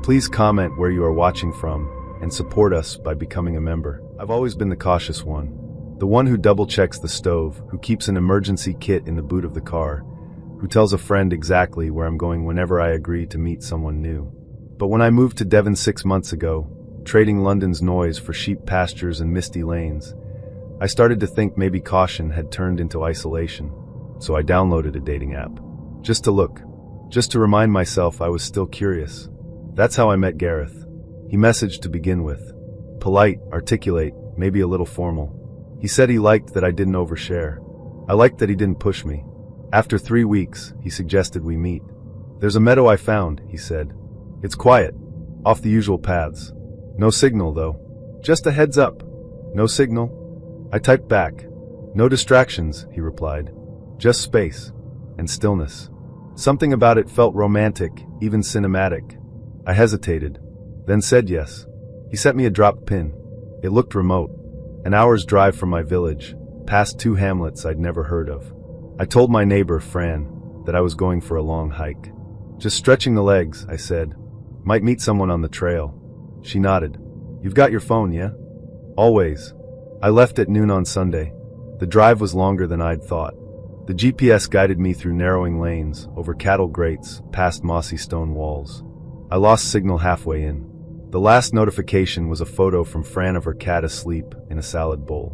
Please comment where you are watching from and support us by becoming a member. I've always been the cautious one. The one who double-checks the stove, who keeps an emergency kit in the boot of the car, who tells a friend exactly where I'm going whenever I agree to meet someone new. But when I moved to Devon 6 months ago, trading London's noise for sheep pastures and misty lanes, I started to think maybe caution had turned into isolation. So I downloaded a dating app. Just to look. Just to remind myself I was still curious. That's how I met Gareth. He messaged to begin with. Polite, articulate, maybe a little formal. He said he liked that I didn't overshare. I liked that he didn't push me. After 3 weeks, he suggested we meet. There's a meadow I found, he said. It's quiet, off the usual paths. No signal, though. Just a heads up. No signal? I typed back. No distractions, he replied. Just space. And stillness. Something about it felt romantic, even cinematic. I hesitated, then said yes. He sent me a dropped pin. It looked remote. An hour's drive from my village, past 2 hamlets I'd never heard of. I told my neighbor, Fran, that I was going for a long hike. Just stretching the legs, I said. Might meet someone on the trail. She nodded. You've got your phone, yeah? Always. I left at noon on Sunday. The drive was longer than I'd thought. The GPS guided me through narrowing lanes, over cattle grates, past mossy stone walls. I lost signal halfway in. The last notification was a photo from Fran of her cat asleep in a salad bowl.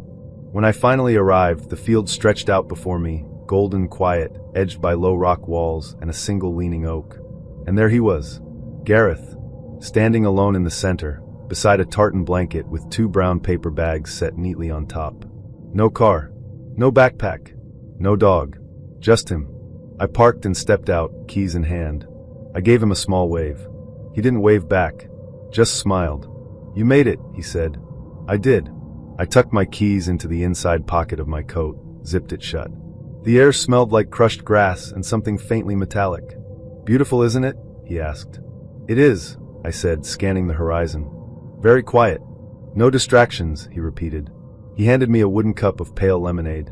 When I finally arrived, the field stretched out before me, golden quiet, edged by low rock walls and a single leaning oak. And there he was, Gareth, standing alone in the center, beside a tartan blanket with 2 brown paper bags set neatly on top. No car, no backpack, no dog, just him. I parked and stepped out, keys in hand. I gave him a small wave. He didn't wave back, just smiled. You made it, he said. I did. I tucked my keys into the inside pocket of my coat, zipped it shut. The air smelled like crushed grass and something faintly metallic. Beautiful, isn't it? He asked. It is, I said, scanning the horizon. Very quiet. No distractions, he repeated. He handed me a wooden cup of pale lemonade.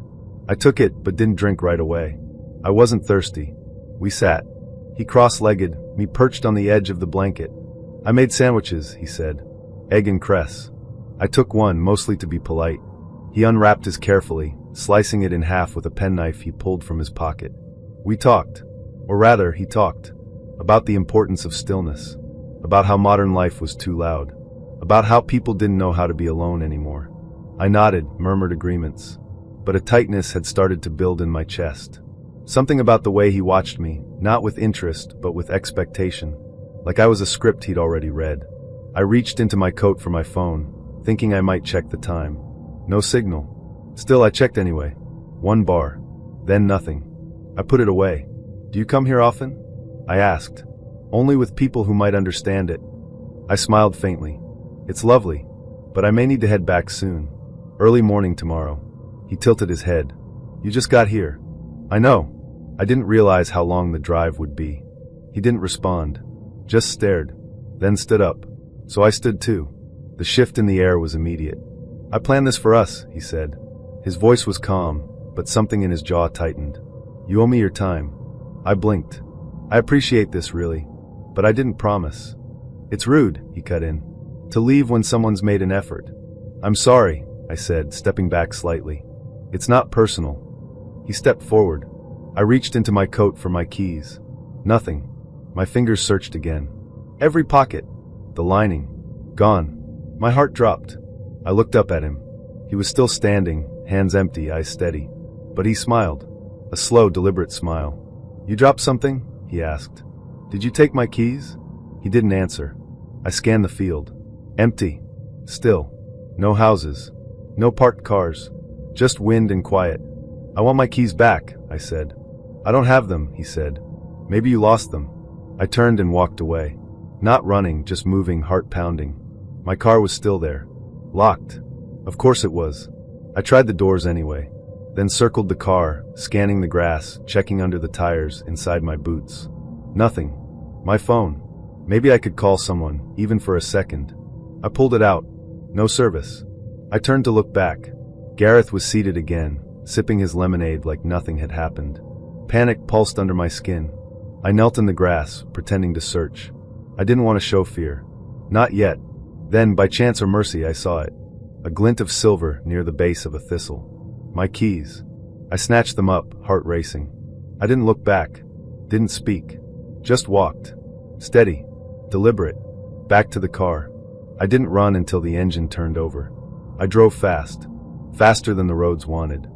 I took it, but didn't drink right away. I wasn't thirsty. We sat. He cross-legged, me perched on the edge of the blanket. I made sandwiches, he said. Egg and cress. I took one, mostly to be polite. He unwrapped his carefully, slicing it in half with a penknife he pulled from his pocket. We talked. Or rather, he talked. About the importance of stillness. About how modern life was too loud. About how people didn't know how to be alone anymore. I nodded, murmured agreements. But a tightness had started to build in my chest. Something about the way he watched me, not with interest, but with expectation. Like I was a script he'd already read. I reached into my coat for my phone, thinking I might check the time. No signal. Still, I checked anyway. 1 bar. Then nothing. I put it away. Do you come here often? I asked. Only with people who might understand it. I smiled faintly. It's lovely, but I may need to head back soon. Early morning tomorrow. He tilted his head. You just got here. I know. I didn't realize how long the drive would be. He didn't respond. Just stared. Then stood up. So I stood too. The shift in the air was immediate. I planned this for us, he said. His voice was calm, but something in his jaw tightened. You owe me your time. I blinked. I appreciate this, really. But I didn't promise. It's rude, he cut in. To leave when someone's made an effort. I'm sorry, I said, stepping back slightly. It's not personal. He stepped forward. I reached into my coat for my keys. Nothing. My fingers searched again. Every pocket. The lining. Gone. My heart dropped. I looked up at him. He was still standing, hands empty, eyes steady. But he smiled. A slow, deliberate smile. You dropped something? He asked. Did you take my keys? He didn't answer. I scanned the field. Empty. Still. No houses. No parked cars. Just wind and quiet. I want my keys back, I said. I don't have them, he said. Maybe you lost them. I turned and walked away. Not running, just moving, heart pounding. My car was still there. Locked. Of course it was. I tried the doors anyway. Then circled the car, scanning the grass, checking under the tires, inside my boots. Nothing. My phone. Maybe I could call someone, even for a second. I pulled it out. No service. I turned to look back. Gareth was seated again, sipping his lemonade like nothing had happened. Panic pulsed under my skin. I knelt in the grass, pretending to search. I didn't want to show fear. Not yet. Then, by chance or mercy, I saw it. A glint of silver near the base of a thistle. My keys. I snatched them up, heart racing. I didn't look back. Didn't speak. Just walked. Steady. Deliberate. Back to the car. I didn't run until the engine turned over. I drove fast. Faster than the roads wanted.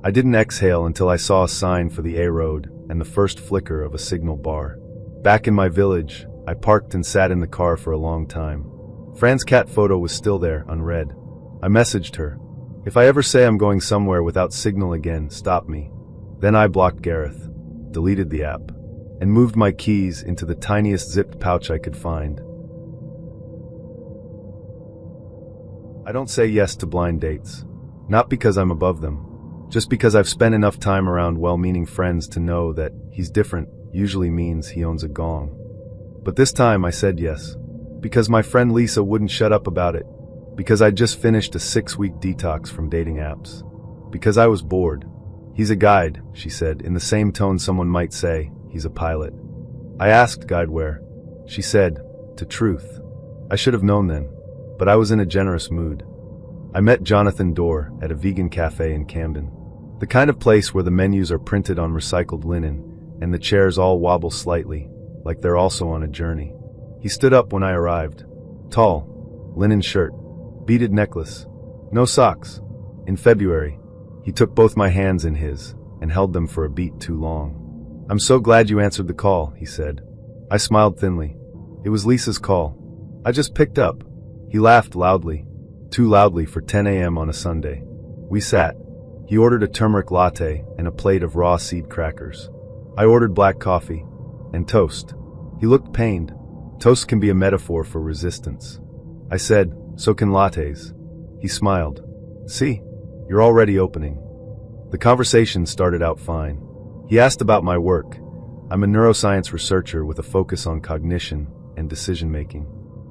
I didn't exhale until I saw a sign for the A road and the first flicker of a signal bar. Back in my village, I parked and sat in the car for a long time. Fran's cat photo was still there, unread. I messaged her. If I ever say I'm going somewhere without signal again, stop me. Then I blocked Gareth, deleted the app, and moved my keys into the tiniest zipped pouch I could find. I don't say yes to blind dates. Not because I'm above them. Just because I've spent enough time around well-meaning friends to know that he's different usually means he owns a gong. But this time I said yes. Because my friend Lisa wouldn't shut up about it. Because I'd just finished a 6-week detox from dating apps. Because I was bored. He's a guide, she said, in the same tone someone might say, he's a pilot. I asked guide where. She said, to Truth. I should have known then. But I was in a generous mood. I met Jonathan Dorr at a vegan cafe in Camden. The kind of place where the menus are printed on recycled linen, and the chairs all wobble slightly, like they're also on a journey. He stood up when I arrived. Tall, linen shirt, beaded necklace, no socks. In February, he took both my hands in his and held them for a beat too long. I'm so glad you answered the call, he said. I smiled thinly. It was Lisa's call. I just picked up. He laughed loudly, too loudly for 10 a.m. on a Sunday. We sat. He ordered a turmeric latte and a plate of raw seed crackers. I ordered black coffee and toast. He looked pained. Toast can be a metaphor for resistance. I said, so can lattes. He smiled. See, you're already opening. The conversation started out fine. He asked about my work. I'm a neuroscience researcher with a focus on cognition and decision-making.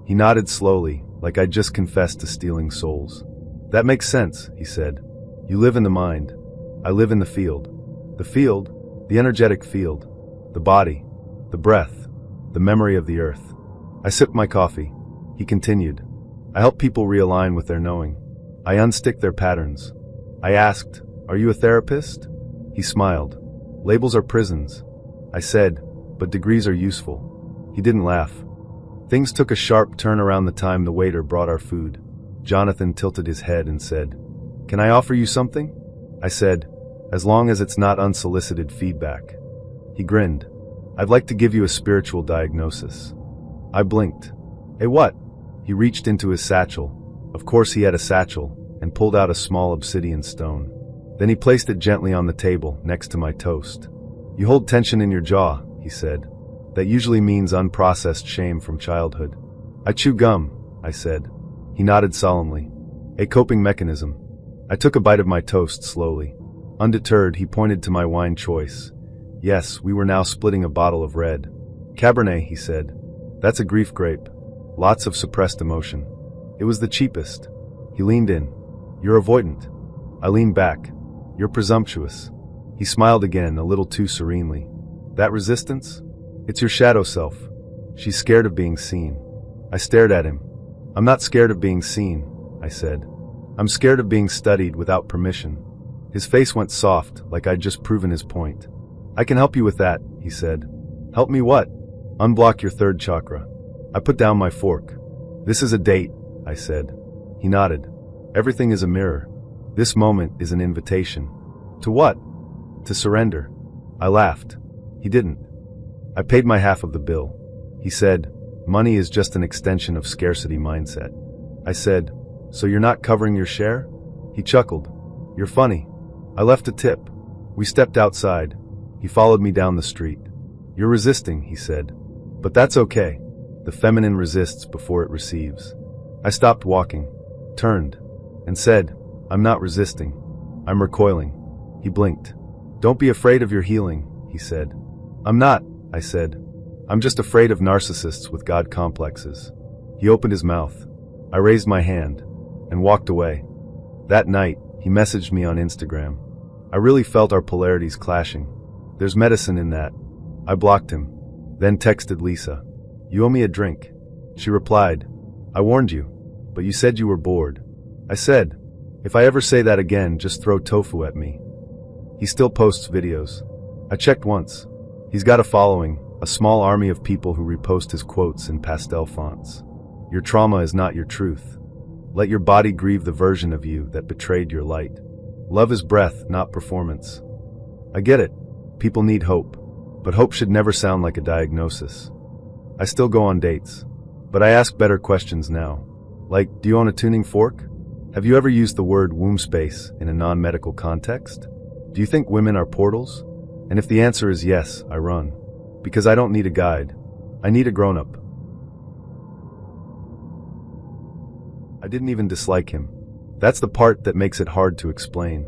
He nodded slowly, like I'd just confessed to stealing souls. That makes sense, he said. You live in the mind. I live in the field. The field, the energetic field, the body, the breath, the memory of the earth. I sipped my coffee. He continued. I help people realign with their knowing. I unstick their patterns. I asked, are you a therapist? He smiled. Labels are prisons. I said, but degrees are useful. He didn't laugh. Things took a sharp turn around the time the waiter brought our food. Jonathan tilted his head and said, can I offer you something? I said, as long as it's not unsolicited feedback. He grinned. I'd like to give you a spiritual diagnosis. I blinked. A what? He reached into his satchel. Of course he had a satchel, and pulled out a small obsidian stone. Then he placed it gently on the table, next to my toast. You hold tension in your jaw, he said. That usually means unprocessed shame from childhood. I chew gum, I said. He nodded solemnly. A coping mechanism. I took a bite of my toast slowly. Undeterred, he pointed to my wine choice. Yes, we were now splitting a bottle of red. Cabernet, he said. That's a grief grape. Lots of suppressed emotion. It was the cheapest. He leaned in. You're avoidant. I leaned back. You're presumptuous. He smiled again, a little too serenely. That resistance? It's your shadow self. She's scared of being seen. I stared at him. I'm not scared of being seen, I said. I'm scared of being studied without permission. His face went soft, like I'd just proven his point. I can help you with that, he said. Help me what? Unblock your third chakra. I put down my fork. This is a date, I said. He nodded. Everything is a mirror. This moment is an invitation. To what? To surrender. I laughed. He didn't. I paid my half of the bill. He said, money is just an extension of scarcity mindset. I said, so you're not covering your share? He chuckled. You're funny. I left a tip. We stepped outside. He followed me down the street. You're resisting, he said. But that's okay. The feminine resists before it receives. I stopped walking, turned, and said, I'm not resisting. I'm recoiling. He blinked. Don't be afraid of your healing, he said. I'm not, I said. I'm just afraid of narcissists with God complexes. He opened his mouth. I raised my hand and walked away. That night, he messaged me on Instagram. I really felt our polarities clashing. There's medicine in that. I blocked him, then texted Lisa. "You owe me a drink." She replied, "I warned you, but you said you were bored." I said, "If I ever say that again, just throw tofu at me." He still posts videos. I checked once. He's got a following, a small army of people who repost his quotes in pastel fonts. Your trauma is not your truth. Let your body grieve the version of you that betrayed your light. Love is breath, not performance. I get it. People need hope. But hope should never sound like a diagnosis. I still go on dates. But I ask better questions now. Like, do you own a tuning fork? Have you ever used the word womb space in a non-medical context? Do you think women are portals? And if the answer is yes, I run. Because I don't need a guide. I need a grown-up. I didn't even dislike him. That's the part that makes it hard to explain.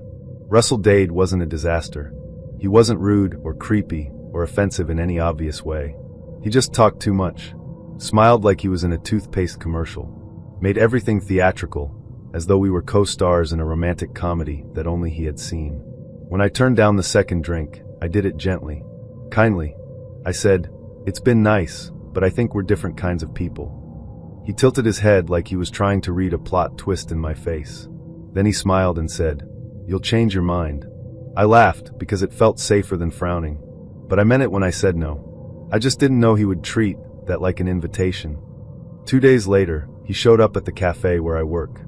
Russell Dade wasn't a disaster. He wasn't rude or creepy or offensive in any obvious way. He just talked too much, smiled like he was in a toothpaste commercial, made everything theatrical, as though we were co-stars in a romantic comedy that only he had seen. When I turned down the second drink, I did it gently, kindly. I said, "It's been nice, but I think we're different kinds of people." He tilted his head like he was trying to read a plot twist in my face. Then he smiled and said, "You'll change your mind." I laughed because it felt safer than frowning, but I meant it when I said no. I just didn't know he would treat that like an invitation. 2 days later, he showed up at the cafe where I work.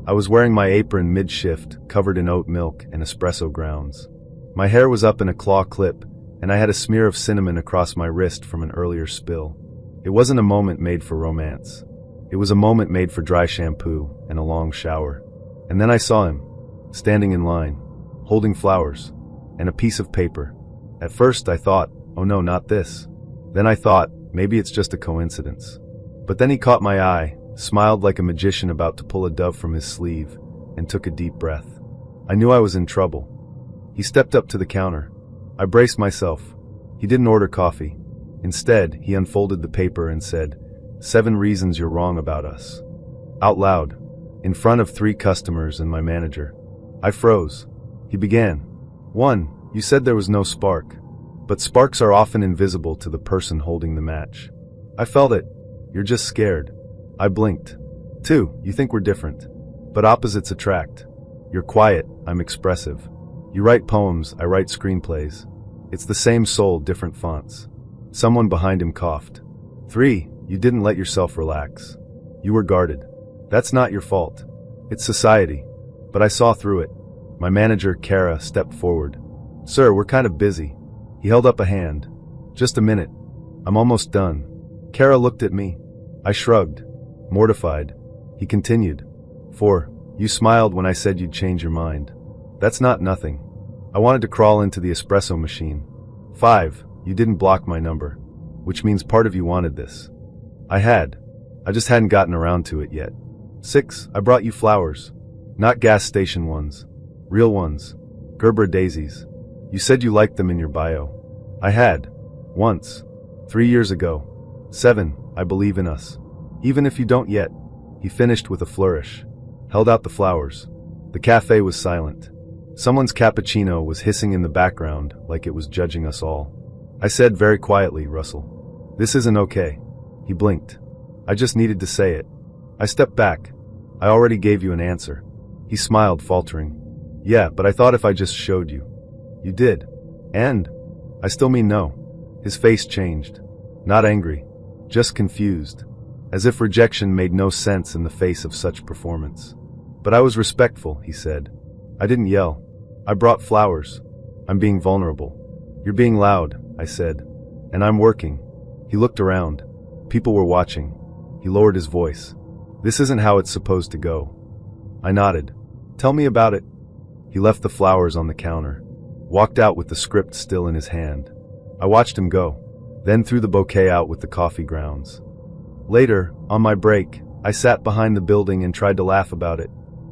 I was wearing my apron mid-shift, covered in oat milk and espresso grounds. My hair was up in a claw clip, and I had a smear of cinnamon across my wrist from an earlier spill. It wasn't a moment made for romance. It was a moment made for dry shampoo and a long shower. And then I saw him, standing in line, holding flowers and a piece of paper. At first I thought, oh no, not this. Then I thought, maybe it's just a coincidence. But then he caught my eye, smiled like a magician about to pull a dove from his sleeve, and took a deep breath. I knew I was in trouble. He stepped up to the counter. I braced myself. He didn't order coffee. Instead, he unfolded the paper and said, 7 reasons you're wrong about us. Out loud, in front of 3 customers and my manager. I froze. He began. 1. You said there was no spark. But sparks are often invisible to the person holding the match. I felt it. You're just scared. I blinked. 2. You think we're different. But opposites attract. You're quiet, I'm expressive. You write poems, I write screenplays. It's the same soul, different fonts. Someone behind him coughed. 3. You didn't let yourself relax. You were guarded. That's not your fault. It's society. But I saw through it. My manager, Kara, stepped forward. Sir, we're kind of busy. He held up a hand. Just a minute. I'm almost done. Kara looked at me. I shrugged, mortified. He continued. 4. You smiled when I said you'd change your mind. That's not nothing. I wanted to crawl into the espresso machine. 5. You didn't block my number, which means part of you wanted this. I had. I just hadn't gotten around to it yet. 6. I brought you flowers. Not gas station ones. Real ones. Gerber daisies. You said you liked them in your bio. I had. Once. 3 years ago. 7. I believe in us. Even if you don't yet. He finished with a flourish. Held out the flowers. The cafe was silent. Someone's cappuccino was hissing in the background like it was judging us all. I said very quietly, Russell. This isn't okay. He blinked. I just needed to say it. I stepped back. I already gave you an answer. He smiled, faltering. Yeah, but I thought if I just showed you. You did. And? I still mean no. His face changed. Not angry. Just confused. As if rejection made no sense in the face of such performance. But I was respectful, he said. I didn't yell. I brought flowers. I'm being vulnerable. You're being loud, I said. And I'm working. He looked around. People were watching. He lowered his voice. This isn't how it's supposed to go. I nodded. Tell me about it. He left the flowers on the counter. Walked out with the script still in his hand. I watched him go. Then threw the bouquet out with the coffee grounds. Later, on my break, I sat behind the building and tried to laugh about it.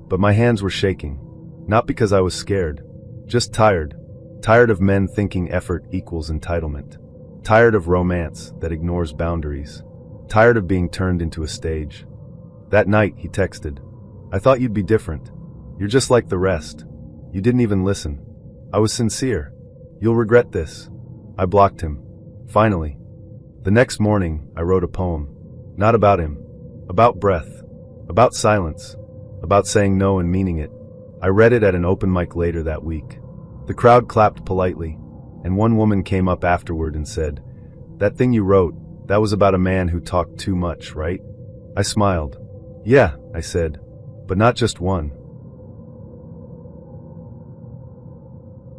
But my hands were shaking. Not because I was scared. Just tired. Tired of men thinking effort equals entitlement. Tired of romance that ignores boundaries. Tired of being turned into a stage. That night, he texted. I thought you'd be different. You're just like the rest. You didn't even listen. I was sincere. You'll regret this. I blocked him. Finally. The next morning, I wrote a poem. Not about him. About breath. About silence. About saying no and meaning it. I read it at an open mic later that week. The crowd clapped politely, and one woman came up afterward and said, "That thing you wrote, that was about a man who talked too much, right?" I smiled. "Yeah," I said, "but not just one."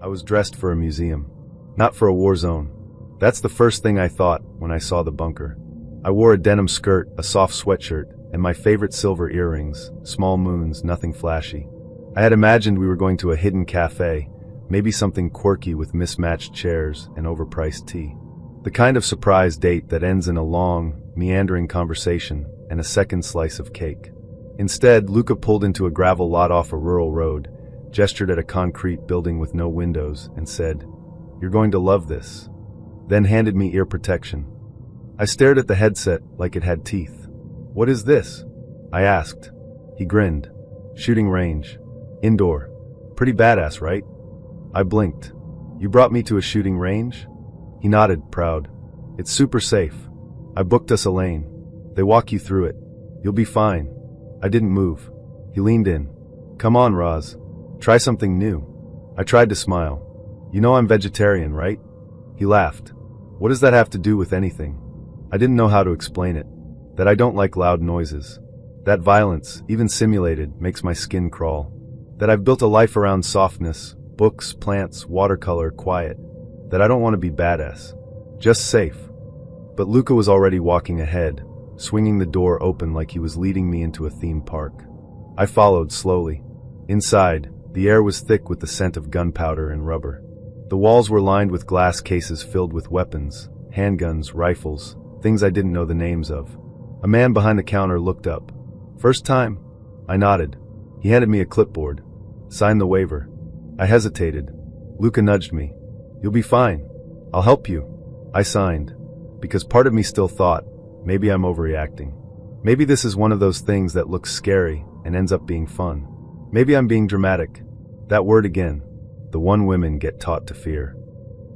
I was dressed for a museum, not for a war zone. That's the first thing I thought when I saw the bunker. I wore a denim skirt, a soft sweatshirt, and my favorite silver earrings, small moons, nothing flashy. I had imagined we were going to a hidden cafe, maybe something quirky with mismatched chairs and overpriced tea. The kind of surprise date that ends in a long, meandering conversation and a second slice of cake. Instead, Luca pulled into a gravel lot off a rural road, gestured at a concrete building with no windows, and said, "You're going to love this." Then handed me ear protection. I stared at the headset like it had teeth. "What is this?" I asked. He grinned. "Shooting range. Indoor. Pretty badass, right?" I blinked. "You brought me to a shooting range?" He nodded, proud. "It's super safe. I booked us a lane. They walk you through it. You'll be fine." I didn't move. He leaned in. "Come on, Roz. Try something new." I tried to smile. "You know I'm vegetarian, right?" He laughed. "What does that have to do with anything?" I didn't know how to explain it. That I don't like loud noises. That violence, even simulated, makes my skin crawl. That I've built a life around softness, books, plants, watercolor, quiet. That I don't want to be badass. Just safe. But Luca was already walking ahead, swinging the door open like he was leading me into a theme park. I followed slowly. Inside, the air was thick with the scent of gunpowder and rubber. The walls were lined with glass cases filled with weapons, handguns, rifles, things I didn't know the names of. A man behind the counter looked up. "First time?" I nodded. He handed me a clipboard. "Sign the waiver." I hesitated. Luca nudged me. "You'll be fine. I'll help you." I signed. Because part of me still thought, maybe I'm overreacting. Maybe this is one of those things that looks scary and ends up being fun. Maybe I'm being dramatic. That word again. The one women get taught to fear.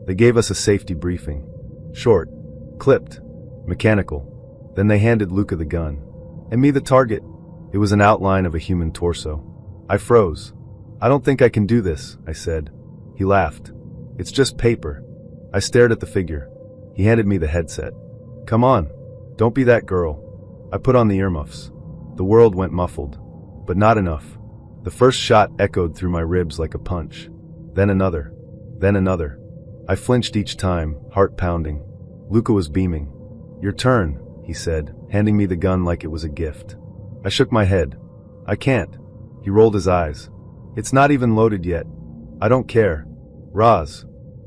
They gave us a safety briefing. Short. Clipped. Mechanical. Then they handed Luca the gun. And me the target. It was an outline of a human torso. I froze. "I don't think I can do this," I said. He laughed. "It's just paper." I stared at the figure. He handed me the headset. "Come on. Don't be that girl." I put on the earmuffs. The world went muffled. But not enough. The first shot echoed through my ribs like a punch. Then another. Then another. I flinched each time, heart pounding. Luca was beaming. "Your turn," he said, handing me the gun like it was a gift. I shook my head. "I can't." He rolled his eyes. "It's not even loaded yet." "I don't care." "Roz."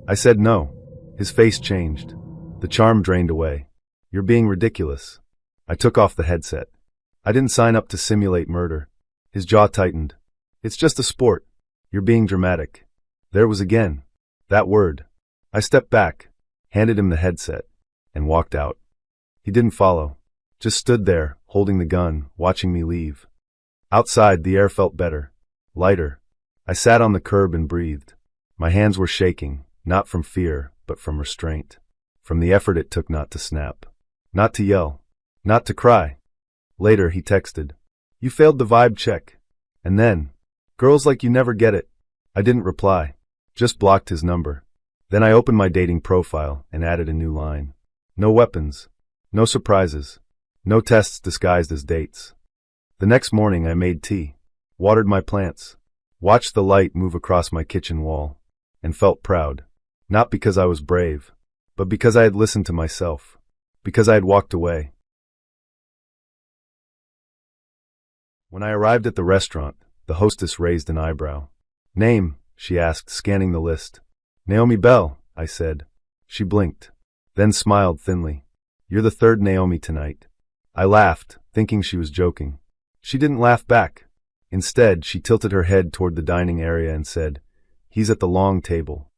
I said no. His face changed. The charm drained away. "You're being ridiculous." I took off the headset. I didn't sign up to simulate murder. His jaw tightened. "It's just a sport. You're being dramatic." There it was again. That word. I stepped back, handed him the headset, and walked out. He didn't follow. Just stood there, holding the gun, watching me leave. Outside, the air felt better. Lighter. I sat on the curb and breathed. My hands were shaking, not from fear, but from restraint. From the effort it took not to snap. Not to yell. Not to cry. Later, he texted, "You failed the vibe check." And then, "Girls like you never get it." I didn't reply. Just blocked his number. Then I opened my dating profile and added a new line. No weapons. No surprises. No tests disguised as dates. The next morning I made tea. Watered my plants. Watched the light move across my kitchen wall. And felt proud. Not because I was brave, but because I had listened to myself. Because I had walked away. When I arrived at the restaurant, the hostess raised an eyebrow. "Name?" she asked, scanning the list. "Naomi Bell," I said. She blinked, then smiled thinly. "You're the third Naomi tonight." I laughed, thinking she was joking. She didn't laugh back. Instead, she tilted her head toward the dining area and said, "He's at the long table."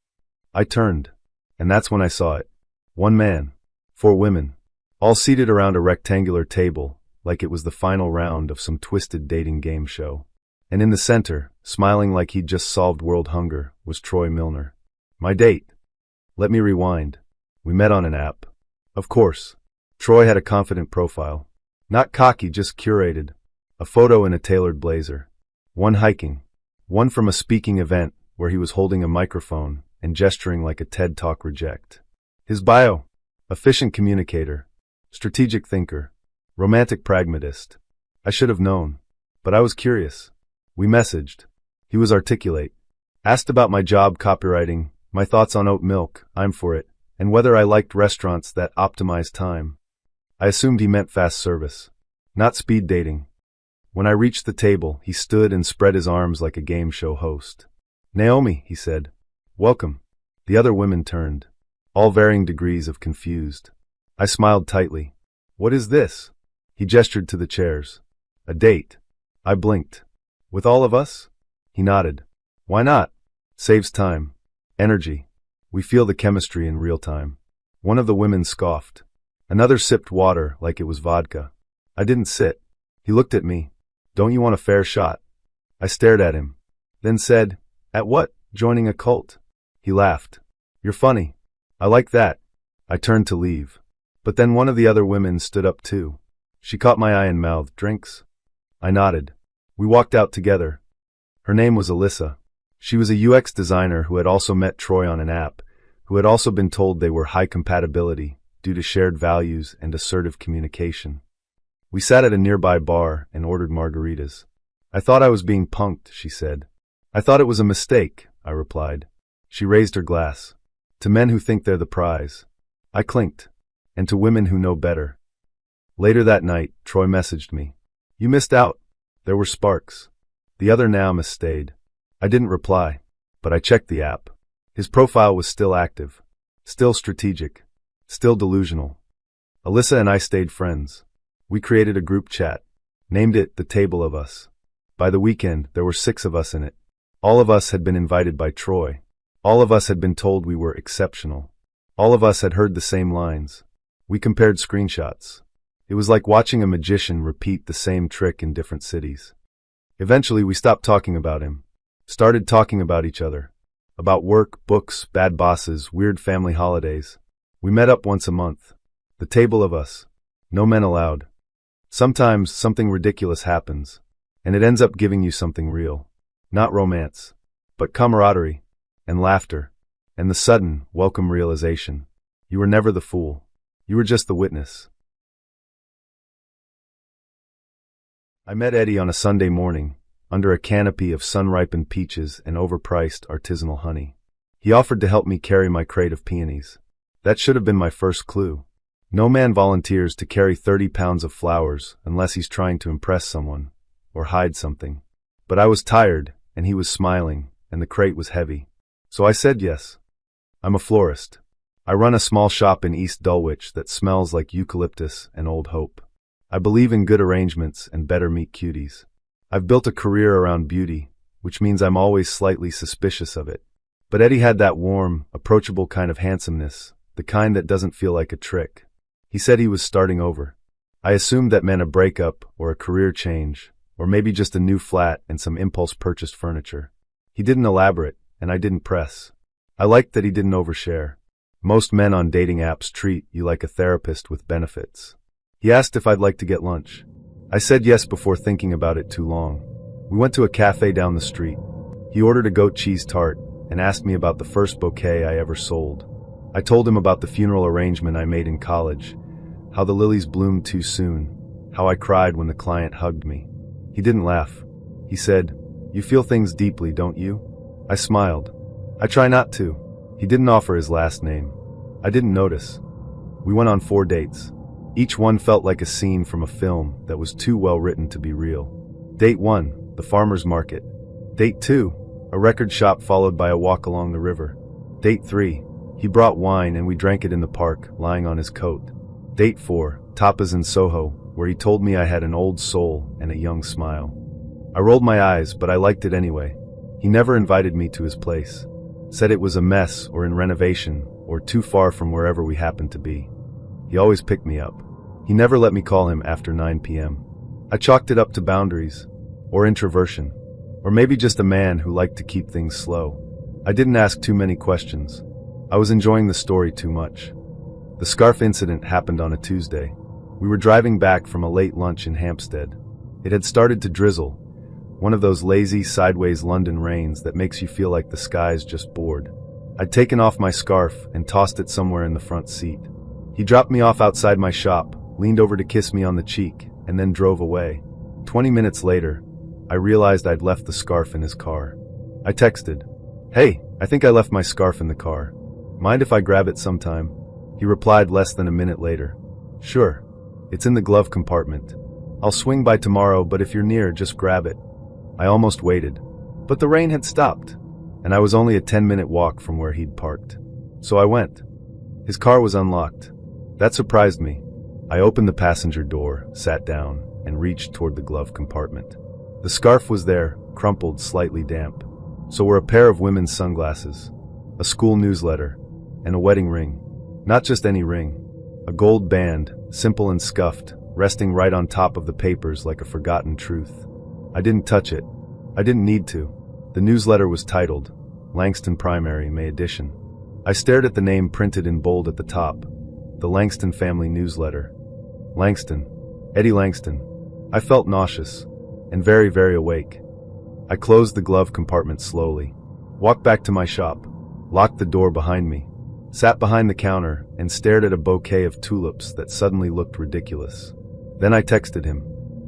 I turned, and that's when I saw it. One man, 4 women, all seated around a rectangular table, like it was the final round of some twisted dating game show. And in the center, smiling like he'd just solved world hunger, was Troy Milner. My date. Let me rewind. We met on an app. Of course, Troy had a confident profile. Not cocky, just curated. A photo in a tailored blazer. One hiking. One from a speaking event where he was holding a microphone and gesturing like a TED Talk reject. His bio: efficient communicator, strategic thinker, romantic pragmatist. I should have known, but I was curious. We messaged. He was articulate. Asked about my job copywriting, my thoughts on oat milk, I'm for it, and whether I liked restaurants that optimize time. I assumed he meant fast service, not speed dating. When I reached the table, he stood and spread his arms like a game show host. Naomi, he said. Welcome. The other women turned, all varying degrees of confused. I smiled tightly. What is this? He gestured to the chairs. A date. I blinked. With all of us? He nodded. Why not? Saves time. Energy. We feel the chemistry in real time. One of the women scoffed. Another sipped water like it was vodka. I didn't sit. He looked at me. Don't you want a fair shot? I stared at him. Then said, At what? Joining a cult? He laughed. You're funny. I like that. I turned to leave. But then one of the other women stood up too. She caught my eye and mouthed, Drinks? I nodded. We walked out together. Her name was Alyssa. She was a UX designer who had also met Troy on an app, who had also been told they were high compatibility due to shared values and assertive communication. We sat at a nearby bar and ordered margaritas. I thought I was being punked, she said. I thought it was a mistake, I replied. She raised her glass. To men who think they're the prize. I clinked. And to women who know better. Later that night, Troy messaged me. You missed out. There were sparks. The other Naam stayed. I didn't reply, but I checked the app. His profile was still active. Still strategic. Still delusional. Alyssa and I stayed friends. We created a group chat. Named it The Table of Us. By the weekend, there were 6 of us in it. All of us had been invited by Troy. All of us had been told we were exceptional. All of us had heard the same lines. We compared screenshots. It was like watching a magician repeat the same trick in different cities. Eventually, we stopped talking about him. Started talking about each other. About work, books, bad bosses, weird family holidays. We met up once a month. The table of us. No men allowed. Sometimes something ridiculous happens, and it ends up giving you something real. Not romance, but camaraderie, and laughter, and the sudden, welcome realization. You were never the fool. You were just the witness. I met Eddie on a Sunday morning, under a canopy of sun-ripened peaches and overpriced artisanal honey. He offered to help me carry my crate of peonies. That should have been my first clue. No man volunteers to carry 30 pounds of flowers unless he's trying to impress someone, or hide something. But I was tired, and he was smiling, and the crate was heavy. So I said yes. I'm a florist. I run a small shop in East Dulwich that smells like eucalyptus and Old Hope. I believe in good arrangements and better meet cuties. I've built a career around beauty, which means I'm always slightly suspicious of it. But Eddie had that warm, approachable kind of handsomeness, the kind that doesn't feel like a trick. He said he was starting over. I assumed that meant a breakup or a career change, or maybe just a new flat and some impulse-purchased furniture. He didn't elaborate, and I didn't press. I liked that he didn't overshare. Most men on dating apps treat you like a therapist with benefits. He asked if I'd like to get lunch. I said yes before thinking about it too long. We went to a cafe down the street. He ordered a goat cheese tart and asked me about the first bouquet I ever sold. I told him about the funeral arrangement I made in college, how the lilies bloomed too soon, how I cried when the client hugged me. He didn't laugh. He said, You feel things deeply, don't you? I smiled. I try not to. He didn't offer his last name. I didn't notice. We went on 4 dates. Each one felt like a scene from a film that was too well written to be real. Date 1, the farmer's market. Date 2, a record shop followed by a walk along the river. Date 3, he brought wine and we drank it in the park, lying on his coat. Date 4, tapas in Soho, where he told me I had an old soul and a young smile. I rolled my eyes, but I liked it anyway. He never invited me to his place. Said it was a mess or in renovation or too far from wherever we happened to be. He always picked me up. He never let me call him after 9 p.m. I chalked it up to boundaries, or introversion, or maybe just a man who liked to keep things slow. I didn't ask too many questions. I was enjoying the story too much. The scarf incident happened on a Tuesday. We were driving back from a late lunch in Hampstead. It had started to drizzle, one of those lazy, sideways London rains that makes you feel like the sky's just bored. I'd taken off my scarf and tossed it somewhere in the front seat. He dropped me off outside my shop, leaned over to kiss me on the cheek, and then drove away. 20 minutes later, I realized I'd left the scarf in his car. I texted, "Hey, I think I left my scarf in the car. Mind if I grab it sometime?" He replied less than a minute later, "Sure. It's in the glove compartment. I'll swing by tomorrow, but if you're near, just grab it." I almost waited, but the rain had stopped, and I was only a 10-minute walk from where he'd parked. So I went. His car was unlocked. That surprised me. I opened the passenger door, sat down, and reached toward the glove compartment. The scarf was there, crumpled, slightly damp. So were a pair of women's sunglasses, a school newsletter, and a wedding ring. Not just any ring. A gold band, simple and scuffed, resting right on top of the papers like a forgotten truth. I didn't touch it. I didn't need to. The newsletter was titled, Langston Primary, May Edition. I stared at the name printed in bold at the top, the Langston Family Newsletter. Langston. Eddie Langston. I felt nauseous, and very, very awake. I closed the glove compartment slowly, walked back to my shop, locked the door behind me, sat behind the counter, and stared at a bouquet of tulips that suddenly looked ridiculous. Then I texted him,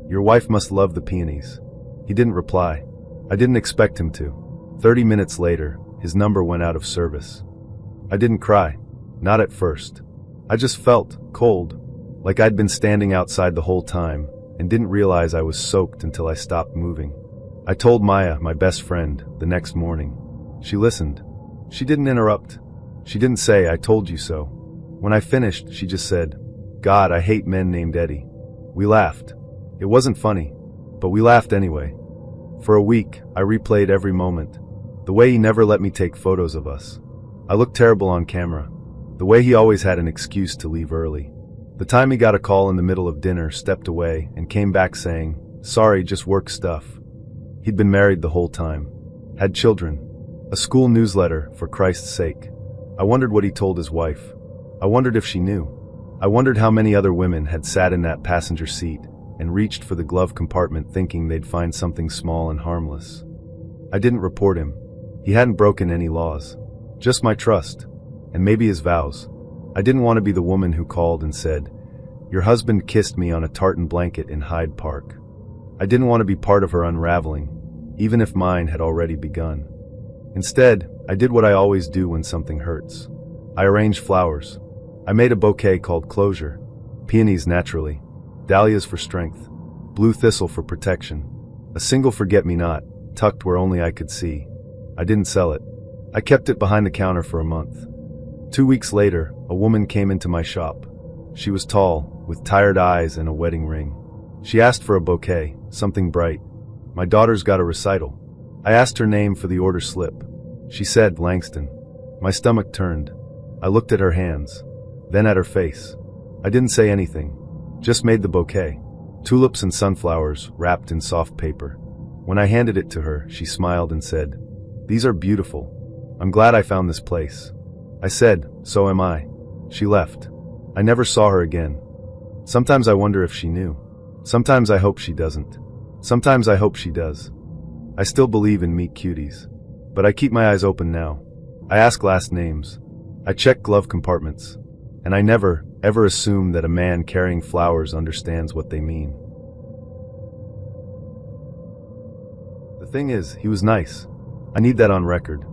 "Your wife must love the peonies." He didn't reply. I didn't expect him to. 30 minutes later, his number went out of service. I didn't cry. Not at first. I just felt cold, like I'd been standing outside the whole time, and didn't realize I was soaked until I stopped moving. I told Maya, my best friend, the next morning. She listened. She didn't interrupt. She didn't say, "I told you so." When I finished, she just said, "God, I hate men named Eddie." We laughed. It wasn't funny, but we laughed anyway. For a week, I replayed every moment. The way he never let me take photos of us. I looked terrible on camera. The way he always had an excuse to leave early. The time he got a call in the middle of dinner, stepped away, and came back saying, "Sorry, just work stuff." He'd been married the whole time. Had children. A school newsletter, for Christ's sake. I wondered what he told his wife. I wondered if she knew. I wondered how many other women had sat in that passenger seat and reached for the glove compartment thinking they'd find something small and harmless. I didn't report him. He hadn't broken any laws. Just my trust. And maybe his vows. I didn't want to be the woman who called and said, "Your husband kissed me on a tartan blanket in Hyde Park." I didn't want to be part of her unraveling, even if mine had already begun. Instead, I did what I always do when something hurts. I arranged flowers. I made a bouquet called Closure. Peonies naturally. Dahlias for strength. Blue thistle for protection. A single forget-me-not, tucked where only I could see. I didn't sell it. I kept it behind the counter for a month. 2 weeks later, a woman came into my shop. She was tall, with tired eyes and a wedding ring. She asked for a bouquet, something bright. My daughter's got a recital. I asked her name for the order slip. She said Langston. My stomach turned. I looked at her hands, then at her face. I didn't say anything, just made the bouquet. Tulips and sunflowers wrapped in soft paper. When I handed it to her, she smiled and said, "These are beautiful. I'm glad I found this place." I said, "So am I." She left. I never saw her again. Sometimes I wonder if she knew. Sometimes I hope she doesn't. Sometimes I hope she does. I still believe in meet cuties. But I keep my eyes open now. I ask last names. I check glove compartments. And I never, ever assume that a man carrying flowers understands what they mean. The thing is, he was nice. I need that on record.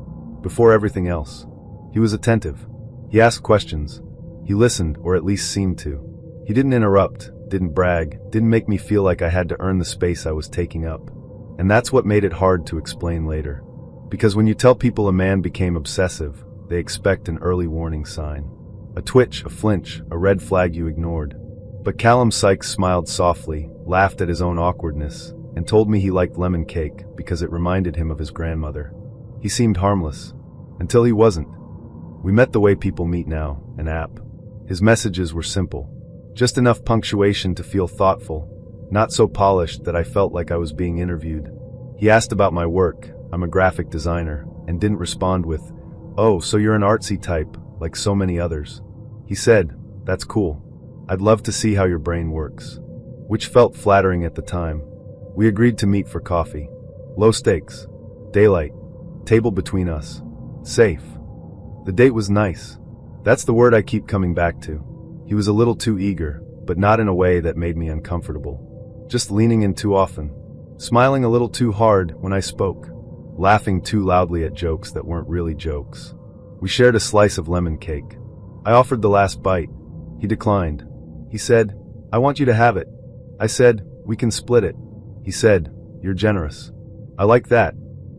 Before everything else. He was attentive. He asked questions. He listened, or at least seemed to. He didn't interrupt, didn't brag, didn't make me feel like I had to earn the space I was taking up. And that's what made it hard to explain later. Because when you tell people a man became obsessive, they expect an early warning sign. A twitch, a flinch, a red flag you ignored. But Callum Sykes smiled softly, laughed at his own awkwardness, and told me he liked lemon cake because it reminded him of his grandmother. He seemed harmless. Until he wasn't. We met the way people meet now, an app. His messages were simple. Just enough punctuation to feel thoughtful, not so polished that I felt like I was being interviewed. He asked about my work, I'm a graphic designer, and didn't respond with, "Oh, so you're an artsy type, like so many others." He said, That's cool. I'd love to see how your brain works. Which felt flattering at the time. We agreed to meet for coffee. Low stakes. Daylight. Table between us. Safe. The date was nice. That's the word I keep coming back to. He was a little too eager, but not in a way that made me uncomfortable. Just leaning in too often. Smiling a little too hard when I spoke. Laughing too loudly at jokes that weren't really jokes. We shared a slice of lemon cake. I offered the last bite. He declined. He said, I want you to have it. I said, we can split it. He said, you're generous. I like that.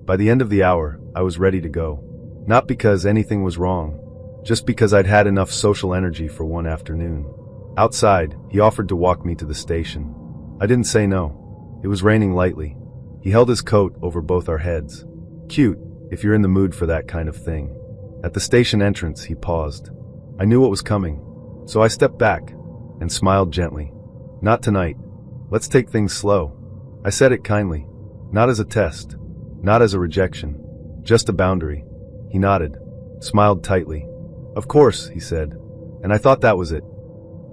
By the end of the hour, I was ready to go. Not because anything was wrong. Just because I'd had enough social energy for one afternoon. Outside, he offered to walk me to the station. I didn't say no. It was raining lightly. He held his coat over both our heads. Cute, if you're in the mood for that kind of thing. At the station entrance, he paused. I knew what was coming, so I stepped back and smiled gently. Not tonight. Let's take things slow. I said it kindly. Not as a test. Not as a rejection. Just a boundary. He nodded. Smiled tightly. Of course, he said. And I thought that was it.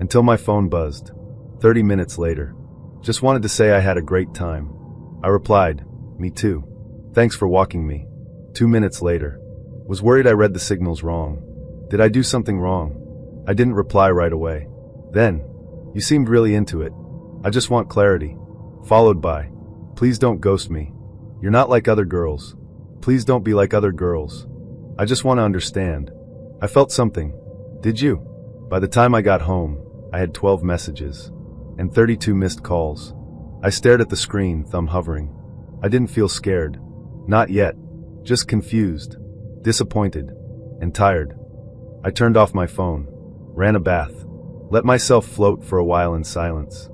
Until my phone buzzed. 30 minutes later. Just wanted to say I had a great time. I replied, me too. Thanks for walking me. 2 minutes later. Was worried I read the signals wrong. Did I do something wrong? I didn't reply right away. Then, you seemed really into it. I just want clarity. Followed by, please don't ghost me. You're not like other girls. Please don't be like other girls. I just want to understand. I felt something. Did you? By the time I got home, I had 12 messages and 32 missed calls. I stared at the screen, thumb hovering. I didn't feel scared. Not yet. Just confused, disappointed, and tired. I turned off my phone, ran a bath, let myself float for a while in silence.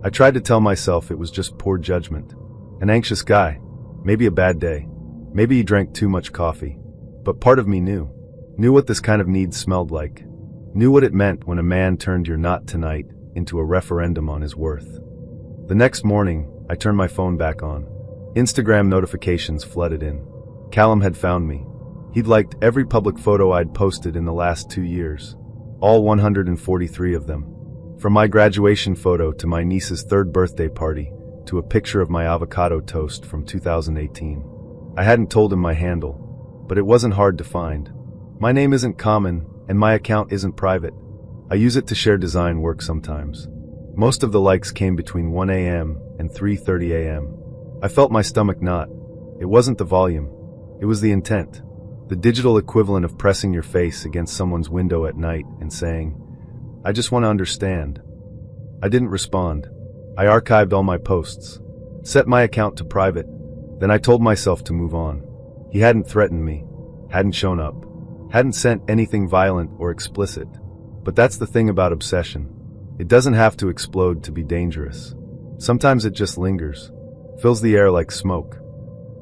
I tried to tell myself it was just poor judgment. An anxious guy. Maybe a bad day. Maybe he drank too much coffee. But part of me knew. Knew what this kind of need smelled like. Knew what it meant when a man turned your not tonight into a referendum on his worth. The next morning, I turned my phone back on. Instagram notifications flooded in. Callum had found me. He'd liked every public photo I'd posted in the last 2 years. All 143 of them. From my graduation photo to my niece's 3rd birthday party, to a picture of my avocado toast from 2018. I hadn't told him my handle, but it wasn't hard to find. My name isn't common, and my account isn't private. I use it to share design work sometimes. Most of the likes came between 1 a.m. and 3:30 a.m. I felt my stomach knot. It wasn't the volume. It was the intent. The digital equivalent of pressing your face against someone's window at night and saying, I just want to understand. I didn't respond. I archived all my posts. Set my account to private. Then I told myself to move on. He hadn't threatened me. Hadn't shown up. Hadn't sent anything violent or explicit. But that's the thing about obsession. It doesn't have to explode to be dangerous. Sometimes it just lingers. Fills the air like smoke.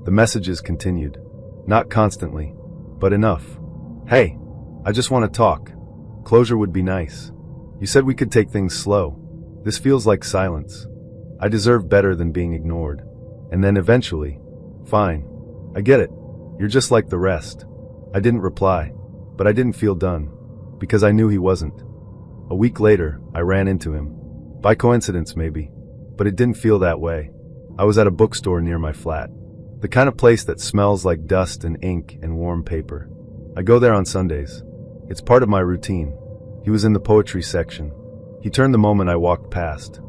The messages continued. Not constantly, but enough. Hey, I just want to talk. Closure would be nice. You said we could take things slow. This feels like silence. I deserve better than being ignored. And then eventually, fine. I get it. You're just like the rest. I didn't reply, but I didn't feel done. Because I knew he wasn't. A week later, I ran into him. By coincidence, maybe. But it didn't feel that way. I was at a bookstore near my flat. The kind of place that smells like dust and ink and warm paper. I go there on Sundays. It's part of my routine. He was in the poetry section. He turned the moment I walked past.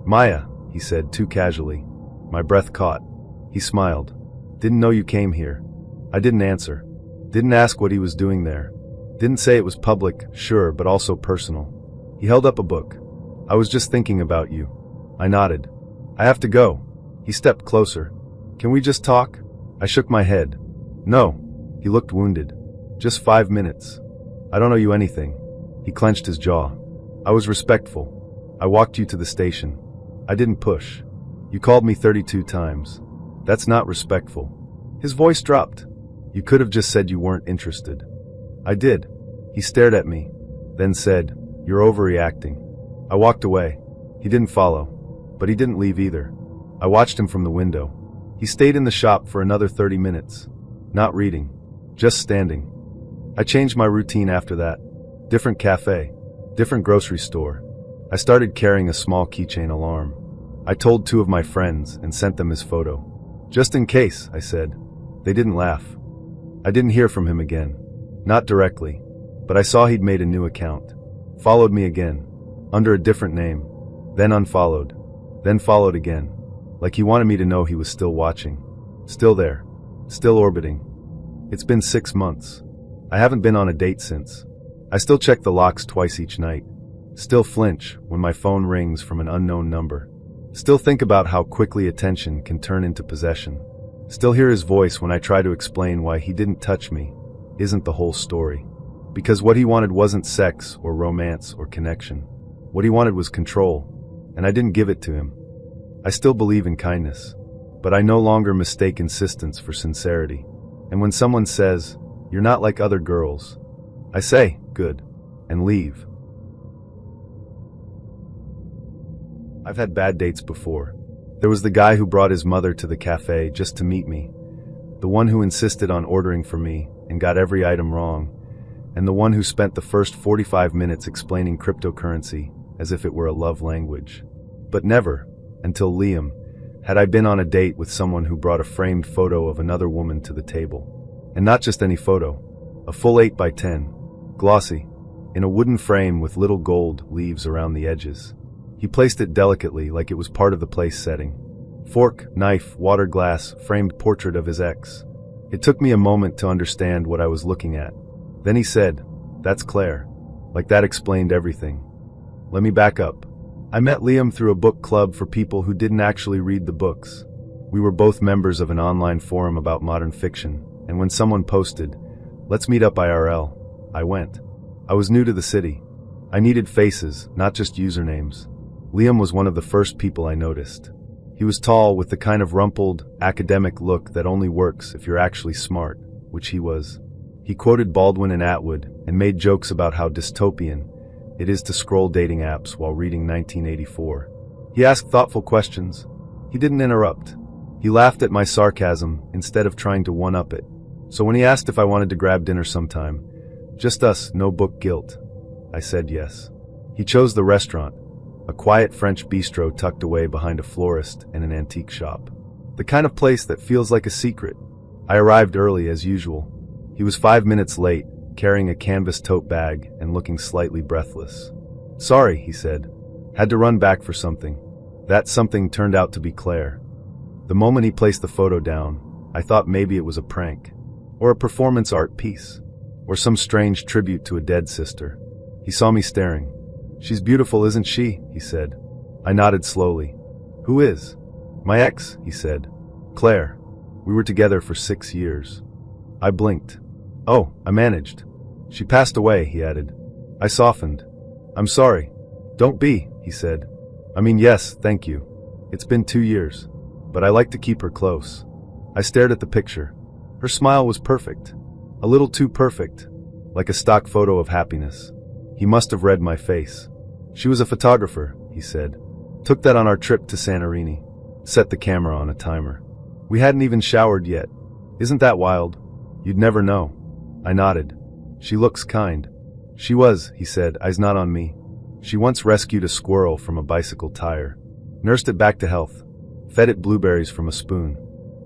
Maya, he said too casually. My breath caught. He smiled. Didn't know you came here. I didn't answer. Didn't ask what he was doing there. Didn't say it was public, sure, but also personal. He held up a book. I was just thinking about you. I nodded. I have to go. He stepped closer. Can we just talk? I shook my head. No. He looked wounded. Just 5 minutes. I don't owe you anything. He clenched his jaw. I was respectful. I walked you to the station. I didn't push. You called me 32 times. That's not respectful. His voice dropped. You could have just said you weren't interested. I did. He stared at me, then said, You're overreacting. I walked away. He didn't follow, but he didn't leave either. I watched him from the window. He stayed in the shop for another 30 minutes. Not reading. Just standing. I changed my routine after that. Different cafe. Different grocery store. I started carrying a small keychain alarm. I told 2 of my friends and sent them his photo. Just in case, I said. They didn't laugh. I didn't hear from him again. Not directly. But I saw he'd made a new account. Followed me again. Under a different name. Then unfollowed. Then followed again. Like he wanted me to know he was still watching. Still there. Still orbiting. It's been 6 months. I haven't been on a date since. I still check the locks twice each night. Still flinch when my phone rings from an unknown number. Still think about how quickly attention can turn into possession. Still hear his voice when I try to explain why he didn't touch me isn't the whole story. Because what he wanted wasn't sex or romance or connection. What he wanted was control, and I didn't give it to him. I still believe in kindness, but I no longer mistake insistence for sincerity. And when someone says, "You're not like other girls," I say, "Good," and leave. I've had bad dates before. There was the guy who brought his mother to the cafe just to meet me, the one who insisted on ordering for me and got every item wrong, and the one who spent the first 45 minutes explaining cryptocurrency as if it were a love language. But never, until Liam, had I been on a date with someone who brought a framed photo of another woman to the table. And not just any photo, a full 8x10, glossy, in a wooden frame with little gold leaves around the edges. He placed it delicately like it was part of the place setting. Fork, knife, water glass, framed portrait of his ex. It took me a moment to understand what I was looking at. Then he said, "That's Claire." Like that explained everything. Let me back up. I met Liam through a book club for people who didn't actually read the books. We were both members of an online forum about modern fiction, and when someone posted, "Let's meet up IRL," I went. I was new to the city. I needed faces, not just usernames. Liam was one of the first people I noticed. He was tall with the kind of rumpled, academic look that only works if you're actually smart, which he was. He quoted Baldwin and Atwood and made jokes about how dystopian it is to scroll dating apps while reading 1984. He asked thoughtful questions. He didn't interrupt. He laughed at my sarcasm instead of trying to one-up it. So when he asked if I wanted to grab dinner sometime, just us, no book guilt, I said yes. He chose the restaurant, a quiet French bistro tucked away behind a florist and an antique shop. The kind of place that feels like a secret. I arrived early as usual. He was 5 minutes late, carrying a canvas tote bag and looking slightly breathless. "Sorry," he said. "Had to run back for something." That something turned out to be Claire. The moment he placed the photo down, I thought maybe it was a prank, or a performance art piece, or some strange tribute to a dead sister. He saw me staring. "She's beautiful, isn't she?" he said. I nodded slowly. "Who is?" "My ex," he said. "Claire. We were together for 6 years." I blinked. "Oh, I managed." "She passed away," he added. I softened. "I'm sorry." "Don't be," he said. "I mean, yes, thank you. It's been 2 years. But I like to keep her close." I stared at the picture. Her smile was perfect. A little too perfect. Like a stock photo of happiness. He must have read my face. "She was a photographer," he said. "Took that on our trip to Santorini. Set the camera on a timer. We hadn't even showered yet. Isn't that wild? You'd never know." I nodded. "She looks kind." "She was," he said, eyes not on me. "She once rescued a squirrel from a bicycle tire. Nursed it back to health. Fed it blueberries from a spoon."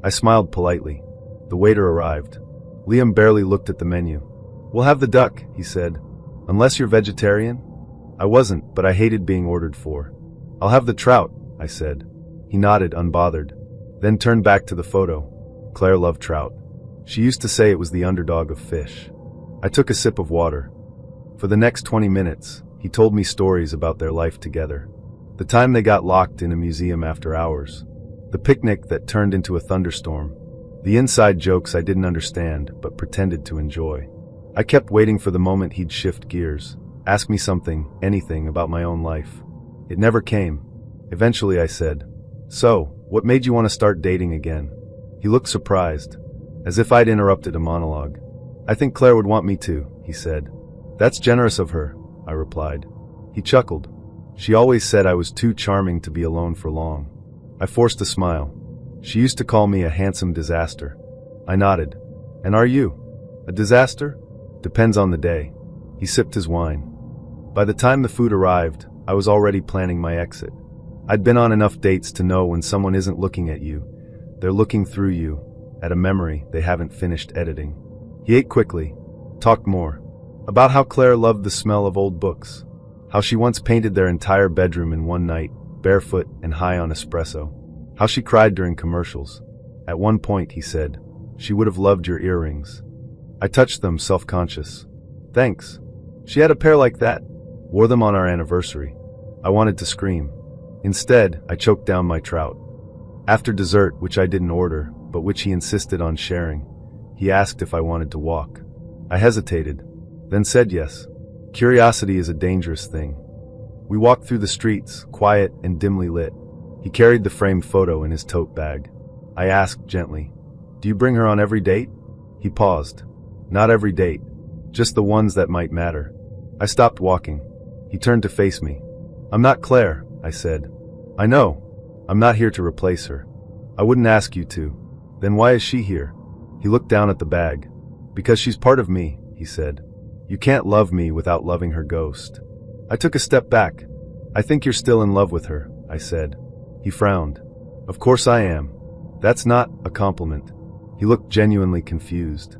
I smiled politely. The waiter arrived. Liam barely looked at the menu. "We'll have the duck," he said. "Unless you're vegetarian?" I wasn't, but I hated being ordered for. "I'll have the trout," I said. He nodded, unbothered. Then turned back to the photo. Claire loved trout. She used to say it was the underdog of fish. I took a sip of water. For the next 20 minutes, he told me stories about their life together. The time they got locked in a museum after hours. The picnic that turned into a thunderstorm. The inside jokes I didn't understand, but pretended to enjoy. I kept waiting for the moment he'd shift gears, ask me something, anything about my own life. It never came. Eventually I said, "So, what made you want to start dating again?" He looked surprised, as if I'd interrupted a monologue. "I think Claire would want me to," he said. "That's generous of her," I replied. He chuckled. "She always said I was too charming to be alone for long." I forced a smile. "She used to call me a handsome disaster." I nodded. "And are you? A disaster?" "Depends on the day." He sipped his wine. By the time the food arrived, I was already planning my exit. I'd been on enough dates to know when someone isn't looking at you, they're looking through you, at a memory they haven't finished editing. He ate quickly, talked more, about how Claire loved the smell of old books, how she once painted their entire bedroom in one night, barefoot and high on espresso, how she cried during commercials. At one point, he said, she would have loved your earrings. I touched them, self-conscious. Thanks. She had a pair like that. Wore them on our anniversary. I wanted to scream. Instead, I choked down my trout. After dessert, which I didn't order, but which he insisted on sharing, he asked if I wanted to walk. I hesitated, then said yes. Curiosity is a dangerous thing. We walked through the streets, quiet and dimly lit. He carried the framed photo in his tote bag. I asked gently, "Do you bring her on every date?" He paused. "Not every date, just the ones that might matter." I stopped walking. He turned to face me. "I'm not Claire," I said. "I know. I'm not here to replace her. I wouldn't ask you to. Then why is she here?" He looked down at the bag. "Because she's part of me," he said. "You can't love me without loving her ghost." I took a step back. "I think you're still in love with her," I said. He frowned. "Of course I am. That's not a compliment." He looked genuinely confused.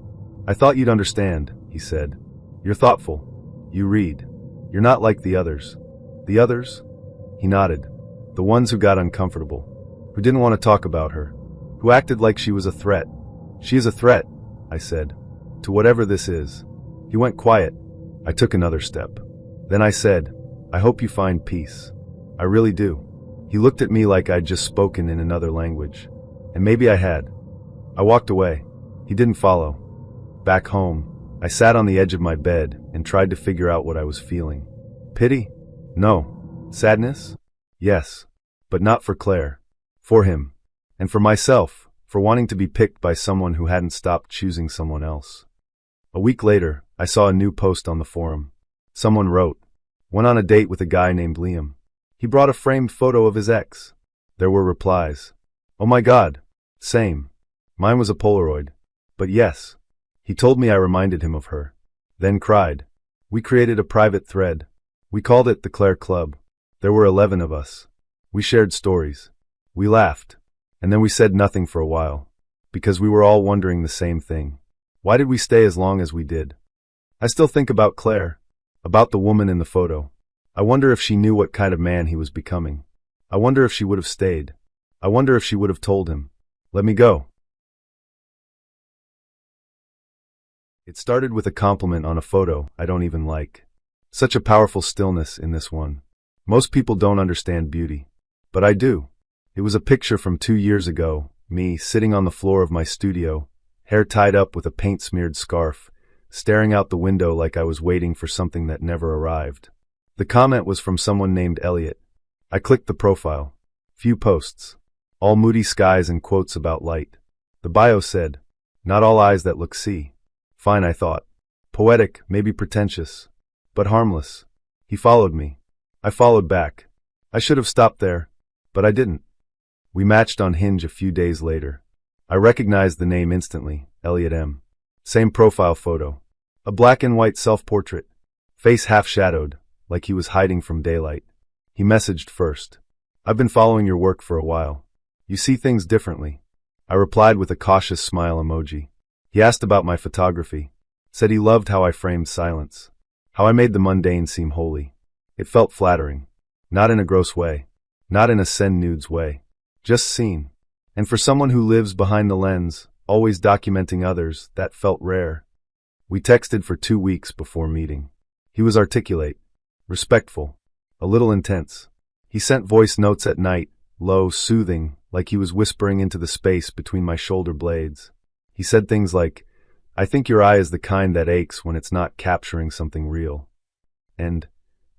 "I thought you'd understand," he said. "You're thoughtful. You read. You're not like the others." "The others?" He nodded. "The ones who got uncomfortable. Who didn't want to talk about her. Who acted like she was a threat." "She is a threat," I said. "To whatever this is." He went quiet. I took another step. Then I said, "I hope you find peace. I really do." He looked at me like I'd just spoken in another language. And maybe I had. I walked away. He didn't follow. Back home, I sat on the edge of my bed and tried to figure out what I was feeling. Pity? No. Sadness? Yes. But not for Claire. For him. And for myself, for wanting to be picked by someone who hadn't stopped choosing someone else. A week later, I saw a new post on the forum. Someone wrote, "Went on a date with a guy named Liam. He brought a framed photo of his ex." There were replies. "Oh my God. Same. Mine was a Polaroid. But yes." He told me I reminded him of her. Then cried. We created a private thread. We called it the Claire Club. There were 11 of us. We shared stories. We laughed. And then we said nothing for a while. Because we were all wondering the same thing. Why did we stay as long as we did? I still think about Claire. About the woman in the photo. I wonder if she knew what kind of man he was becoming. I wonder if she would have stayed. I wonder if she would have told him, "Let me go." It started with a compliment on a photo I don't even like. Such a powerful stillness in this one. Most people don't understand beauty. But I do. It was a picture from 2 years ago, me sitting on the floor of my studio, hair tied up with a paint-smeared scarf, staring out the window like I was waiting for something that never arrived. The comment was from someone named Elliot. I clicked the profile. Few posts. All moody skies and quotes about light. The bio said, "Not all eyes that look see." Fine, I thought. Poetic, maybe pretentious. But harmless. He followed me. I followed back. I should have stopped there. But I didn't. We matched on Hinge a few days later. I recognized the name instantly, Elliot M. Same profile photo. A black and white self-portrait. Face half-shadowed, like he was hiding from daylight. He messaged first. "I've been following your work for a while. You see things differently." I replied with a cautious smile emoji. He asked about my photography. Said he loved how I framed silence. How I made the mundane seem holy. It felt flattering. Not in a gross way. Not in a send nudes way. Just seen. And for someone who lives behind the lens, always documenting others, that felt rare. We texted for 2 weeks before meeting. He was articulate. Respectful. A little intense. He sent voice notes at night, low, soothing, like he was whispering into the space between my shoulder blades. He said things like, "I think your eye is the kind that aches when it's not capturing something real." And,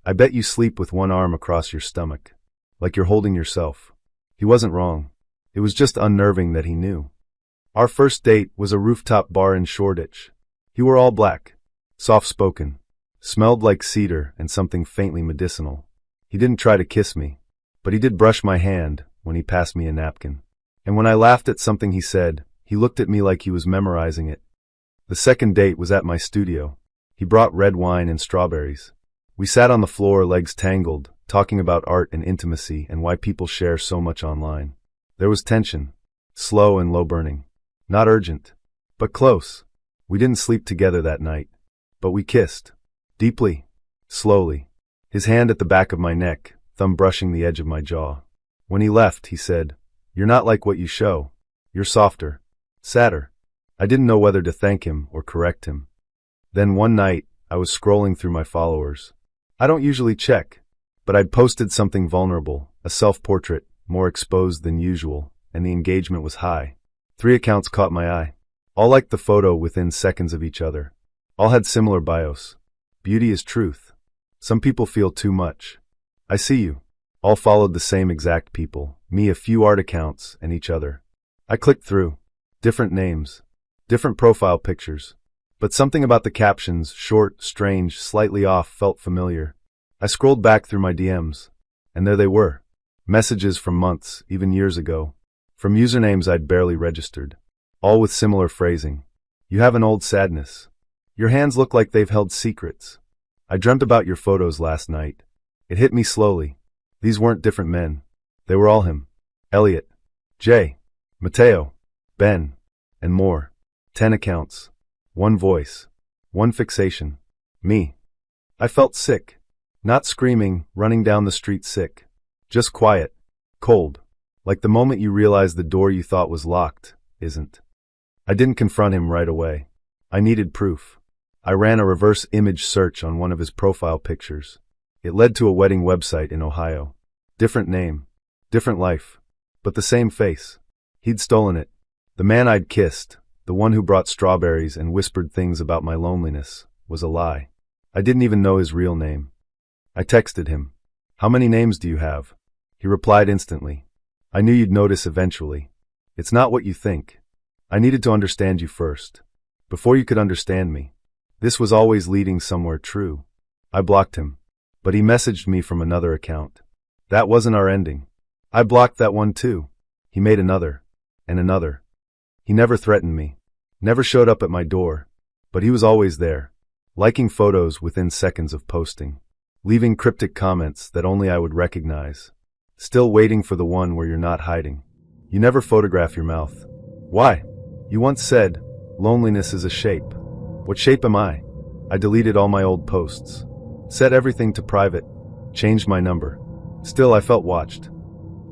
"I bet you sleep with one arm across your stomach. Like you're holding yourself." He wasn't wrong. It was just unnerving that he knew. Our first date was a rooftop bar in Shoreditch. He wore all black. Soft-spoken. Smelled like cedar and something faintly medicinal. He didn't try to kiss me. But he did brush my hand when he passed me a napkin. And when I laughed at something he said, he looked at me like he was memorizing it. The second date was at my studio. He brought red wine and strawberries. We sat on the floor, legs tangled, talking about art and intimacy and why people share so much online. There was tension, slow and low-burning. Not urgent, but close. We didn't sleep together that night, but we kissed. Deeply, slowly. His hand at the back of my neck, thumb brushing the edge of my jaw. When he left, he said, "You're not like what you show. You're softer, sadder." I didn't know whether to thank him or correct him. Then one night, I was scrolling through my followers. I don't usually check, but I'd posted something vulnerable, a self-portrait, more exposed than usual, and the engagement was high. 3 accounts caught my eye. All liked the photo within seconds of each other. All had similar bios. Beauty is truth. Some people feel too much. I see you. All followed the same exact people, me, a few art accounts, and each other. I clicked through. Different names. Different profile pictures. But something about the captions, short, strange, slightly off, felt familiar. I scrolled back through my DMs, and there they were. Messages from months, even years ago. From usernames I'd barely registered. All with similar phrasing. "You have an old sadness. Your hands look like they've held secrets. I dreamt about your photos last night." It hit me slowly. These weren't different men. They were all him. Elliot, Jay, Mateo, Ben, and more. 10 accounts. One voice. One fixation. Me. I felt sick. Not screaming, running down the street sick. Just quiet. Cold. Like the moment you realize the door you thought was locked isn't. I didn't confront him right away. I needed proof. I ran a reverse image search on one of his profile pictures. It led to a wedding website in Ohio. Different name. Different life. But the same face. He'd stolen it. The man I'd kissed, the one who brought strawberries and whispered things about my loneliness, was a lie. I didn't even know his real name. I texted him. "How many names do you have?" He replied instantly. "I knew you'd notice eventually. It's not what you think. I needed to understand you first. Before you could understand me." This was always leading somewhere true. I blocked him. But he messaged me from another account. That wasn't our ending. I blocked that one too. He made another. And another. He never threatened me. Never showed up at my door. But he was always there. Liking photos within seconds of posting. Leaving cryptic comments that only I would recognize. Still waiting for the one where you're not hiding. You never photograph your mouth. Why? You once said, "Loneliness is a shape." What shape am I? I deleted all my old posts. Set everything to private. Changed my number. Still, I felt watched.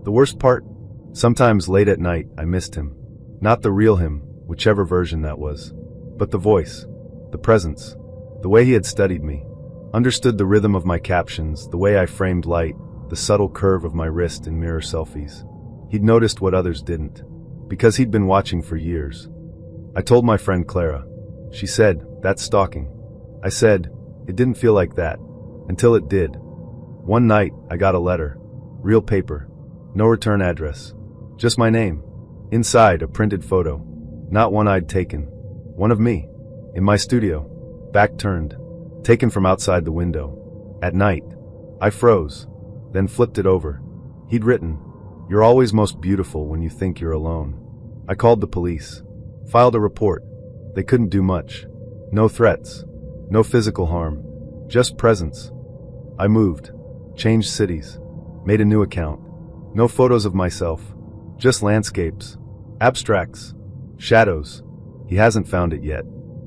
The worst part? Sometimes late at night, I missed him. Not the real him, whichever version that was. But the voice. The presence. The way he had studied me. Understood the rhythm of my captions, the way I framed light, the subtle curve of my wrist in mirror selfies. He'd noticed what others didn't. Because he'd been watching for years. I told my friend Clara. She said, "That's stalking." I said, "It didn't feel like that." Until it did. One night, I got a letter. Real paper. No return address. Just my name. Inside, a printed photo. Not one I'd taken. One of me. In my studio. Back turned. Taken from outside the window. At night. I froze. Then flipped it over. He'd written, "You're always most beautiful when you think you're alone." I called the police. Filed a report. They couldn't do much. No threats. No physical harm. Just presence. I moved. Changed cities. Made a new account. No photos of myself. Just landscapes. Abstracts. Shadows. He hasn't found it yet.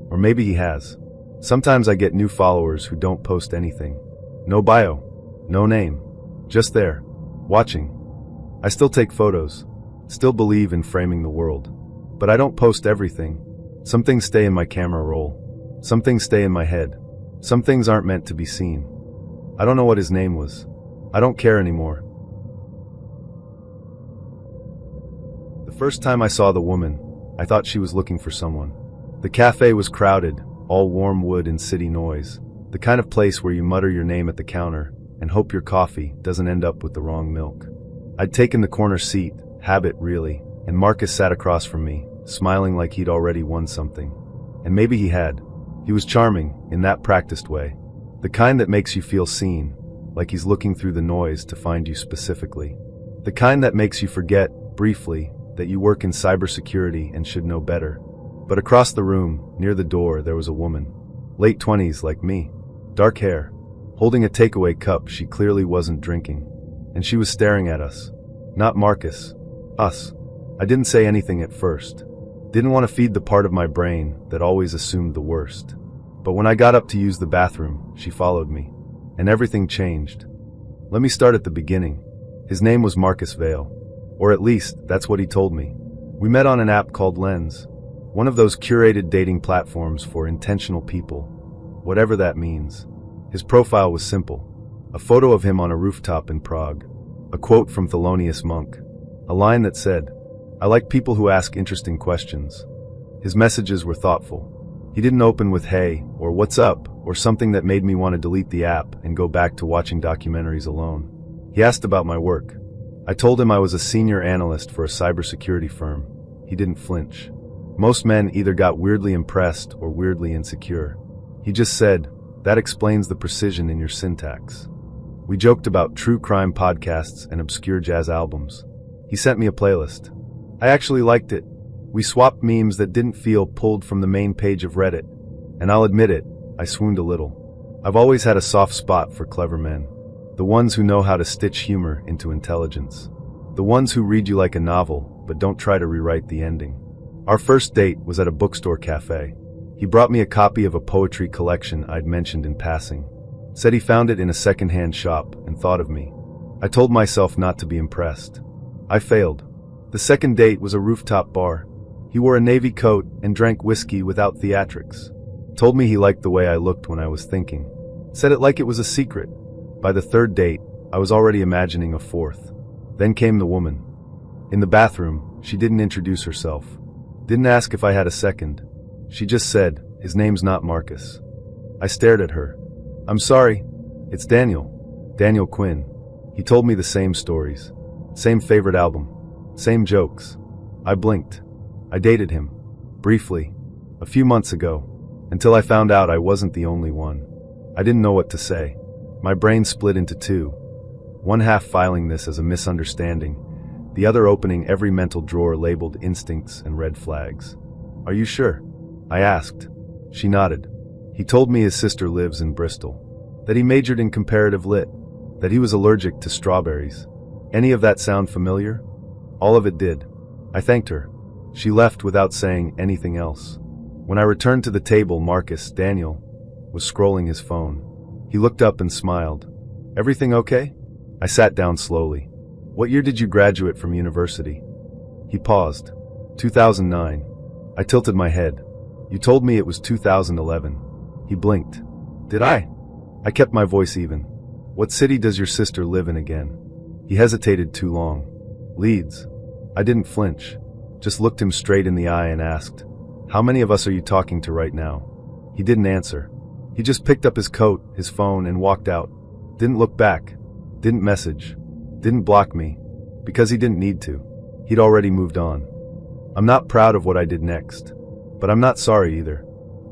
Or maybe he has. Sometimes I get new followers who don't post anything. No bio. No name. Just there. Watching. I still take photos. Still believe in framing the world. But I don't post everything. Some things stay in my camera roll. Some things stay in my head. Some things aren't meant to be seen. I don't know what his name was. I don't care anymore. The first time I saw the woman, I thought she was looking for someone. The cafe was crowded, all warm wood and city noise. The kind of place where you mutter your name at the counter and hope your coffee doesn't end up with the wrong milk. I'd taken the corner seat, habit really, and Marcus sat across from me, smiling like he'd already won something. And maybe he had. He was charming, in that practiced way. The kind that makes you feel seen, like he's looking through the noise to find you specifically. The kind that makes you forget, briefly, that you work in cybersecurity and should know better. But across the room, near the door, there was a woman. Late 20s like me. Dark hair. holding a takeaway cup she clearly wasn't drinking. And she was staring at us. Not Marcus. Us. I didn't say anything at first. Didn't want to feed the part of my brain that always assumed the worst. But when I got up to use the bathroom, she followed me. And everything changed. Let me start at the beginning. His name was Marcus Vale. Or at least, that's what he told me. We met on an app called Lens. One of those curated dating platforms for intentional people. Whatever that means. His profile was simple. A photo of him on a rooftop in Prague. A quote from Thelonious Monk. A line that said, "I like people who ask interesting questions." His messages were thoughtful. He didn't open with "hey" or "what's up" or something that made me want to delete the app and go back to watching documentaries alone. He asked about my work. I told him I was a senior analyst for a cybersecurity firm. He didn't flinch. Most men either got weirdly impressed or weirdly insecure. He just said, "That explains the precision in your syntax." We joked about true crime podcasts and obscure jazz albums. He sent me a playlist. I actually liked it. We swapped memes that didn't feel pulled from the main page of Reddit. And I'll admit it, I swooned a little. I've always had a soft spot for clever men. The ones who know how to stitch humor into intelligence. The ones who read you like a novel, but don't try to rewrite the ending. Our first date was at a bookstore cafe. He brought me a copy of a poetry collection I'd mentioned in passing. Said he found it in a second-hand shop and thought of me. I told myself not to be impressed. I failed. The second date was a rooftop bar. He wore a navy coat and drank whiskey without theatrics. Told me he liked the way I looked when I was thinking. Said it like it was a secret. By the third date, I was already imagining a fourth. Then came the woman. In the bathroom, she didn't introduce herself. Didn't ask if I had a second. She just said, "His name's not Marcus." I stared at her. "I'm sorry. It's Daniel. Daniel Quinn." He told me the same stories. Same favorite album. Same jokes. I blinked. I dated him. Briefly. A few months ago. Until I found out I wasn't the only one. I didn't know what to say. My brain split into two. One half filing this as a misunderstanding. The other opening every mental drawer labeled instincts and red flags. "Are you sure?" I asked. She nodded. He told me his sister lives in Bristol. That he majored in comparative lit. That he was allergic to strawberries. Any of that sound familiar? All of it did. I thanked her. She left without saying anything else. When I returned to the table, Marcus, Daniel, was scrolling his phone. He looked up and smiled. "Everything okay?" I sat down slowly. "What year did you graduate from university?" He paused. 2009. I tilted my head. "You told me it was 2011. He blinked. "Did I?" I kept my voice even. "What city does your sister live in again?" He hesitated too long. "Leeds." I didn't flinch. Just looked him straight in the eye and asked, "How many of us are you talking to right now?" He didn't answer. He just picked up his coat, his phone, and walked out. Didn't look back. Didn't message. Didn't block me. Because he didn't need to. He'd already moved on. I'm not proud of what I did next. But I'm not sorry either.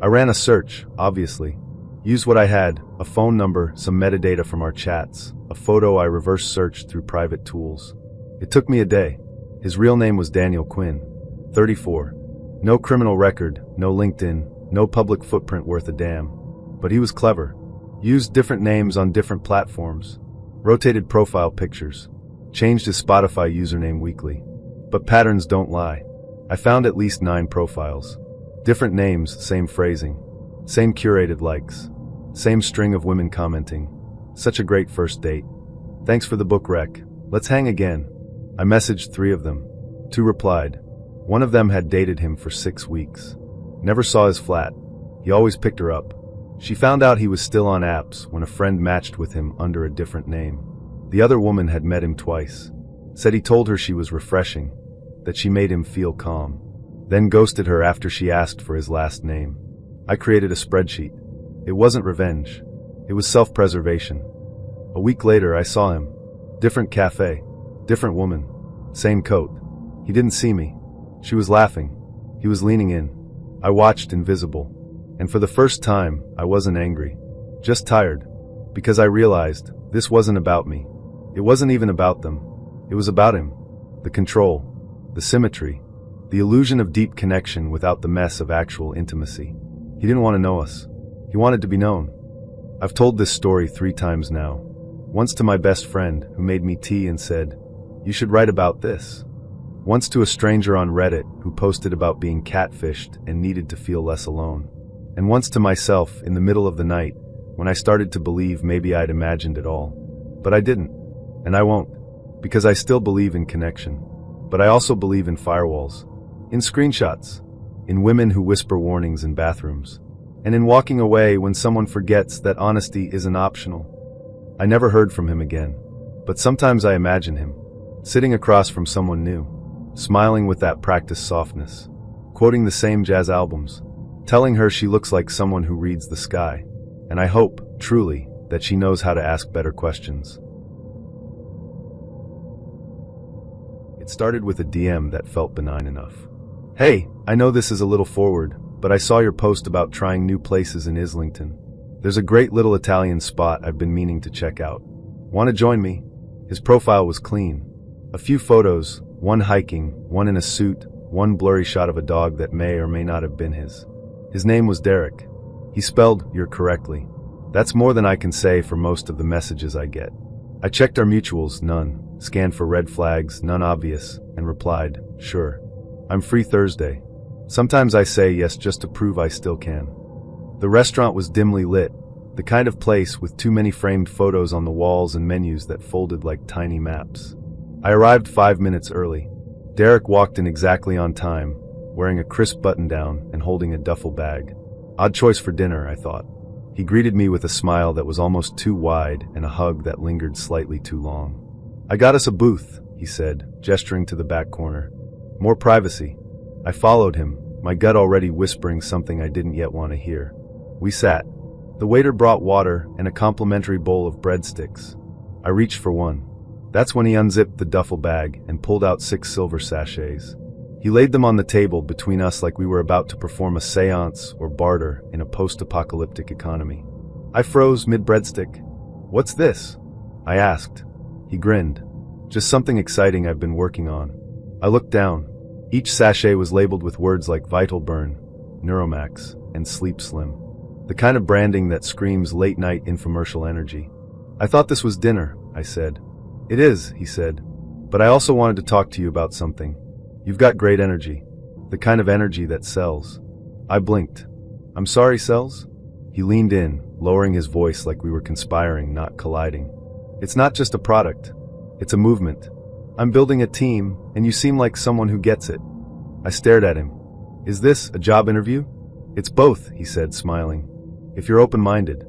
I ran a search, obviously. Used what I had, a phone number, some metadata from our chats, a photo I reverse searched through private tools. It took me a day. His real name was Daniel Quinn, 34. No criminal record, no LinkedIn, no public footprint worth a damn. But he was clever. Used different names on different platforms. Rotated profile pictures. Changed his Spotify username weekly. But patterns don't lie. I found at least 9 profiles. Different names, same phrasing. Same curated likes. Same string of women commenting. Such a great first date. Thanks for the book rec. Let's hang again. I messaged 3 of them. 2 replied. One of them had dated him for 6 weeks. Never saw his flat. He always picked her up. She found out he was still on apps when a friend matched with him under a different name. The other woman had met him twice. Said he told her she was refreshing, that she made him feel calm. Then ghosted her after she asked for his last name. I created a spreadsheet. It wasn't revenge. It was self-preservation. A week later, I saw him. Different cafe. Different woman. Same coat. He didn't see me. She was laughing. He was leaning in. I watched invisible. And for the first time, I wasn't angry. Just tired. Because I realized this wasn't about me. It wasn't even about them. It was about him. The control. The symmetry. The illusion of deep connection without the mess of actual intimacy. He didn't want to know us. He wanted to be known. I've told this story 3 times now. Once to my best friend, who made me tea and said, "You should write about this." Once to a stranger on Reddit, who posted about being catfished and needed to feel less alone. And once to myself in the middle of the night, when I started to believe maybe I'd imagined it all. But I didn't. And I won't. Because I still believe in connection. But I also believe in firewalls. In screenshots. In women who whisper warnings in bathrooms. And in walking away when someone forgets that honesty isn't optional. I never heard from him again. But sometimes I imagine him, sitting across from someone new, smiling with that practiced softness, quoting the same jazz albums, telling her she looks like someone who reads the sky. And I hope, truly, that she knows how to ask better questions. It started with a DM that felt benign enough. "Hey, I know this is a little forward, but I saw your post about trying new places in Islington. There's a great little Italian spot I've been meaning to check out. Want to join me?" His profile was clean. A few photos, one hiking, one in a suit, one blurry shot of a dog that may or may not have been his. His name was Derek. He spelled "you're" correctly. That's more than I can say for most of the messages I get. I checked our mutuals, none, scanned for red flags, none obvious, and replied, "Sure. I'm free Thursday." Sometimes I say yes just to prove I still can. The restaurant was dimly lit, the kind of place with too many framed photos on the walls and menus that folded like tiny maps. I arrived 5 minutes early. Derek walked in exactly on time, wearing a crisp button-down and holding a duffel bag. Odd choice for dinner, I thought. He greeted me with a smile that was almost too wide and a hug that lingered slightly too long. "I got us a booth," he said, gesturing to the back corner. "More privacy." I followed him, my gut already whispering something I didn't yet want to hear. We sat. The waiter brought water and a complimentary bowl of breadsticks. I reached for one. That's when he unzipped the duffel bag and pulled out 6 silver sachets. He laid them on the table between us like we were about to perform a seance or barter in a post-apocalyptic economy. I froze mid-breadstick. "What's this?" I asked. He grinned. "Just something exciting I've been working on." I looked down. Each sachet was labeled with words like Vital Burn, Neuromax, and Sleep Slim. The kind of branding that screams late-night infomercial energy. "I thought this was dinner," I said. "It is," he said. "But I also wanted to talk to you about something. You've got great energy. The kind of energy that sells." I blinked. "I'm sorry, sells?" He leaned in, lowering his voice like we were conspiring, not colliding. "It's not just a product. It's a movement. I'm building a team, and you seem like someone who gets it." I stared at him. "Is this a job interview?" "It's both," he said, smiling. "If you're open-minded."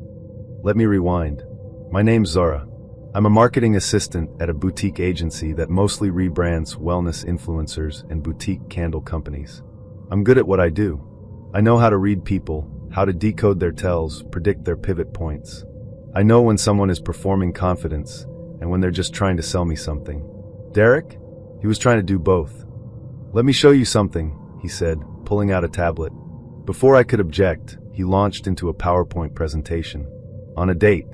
Let me rewind. My name's Zara. I'm a marketing assistant at a boutique agency that mostly rebrands wellness influencers and boutique candle companies. I'm good at what I do. I know how to read people, how to decode their tells, predict their pivot points. I know when someone is performing confidence and when they're just trying to sell me something. Derek? He was trying to do both. "Let me show you something," he said, pulling out a tablet. Before I could object, he launched into a PowerPoint presentation. On a date,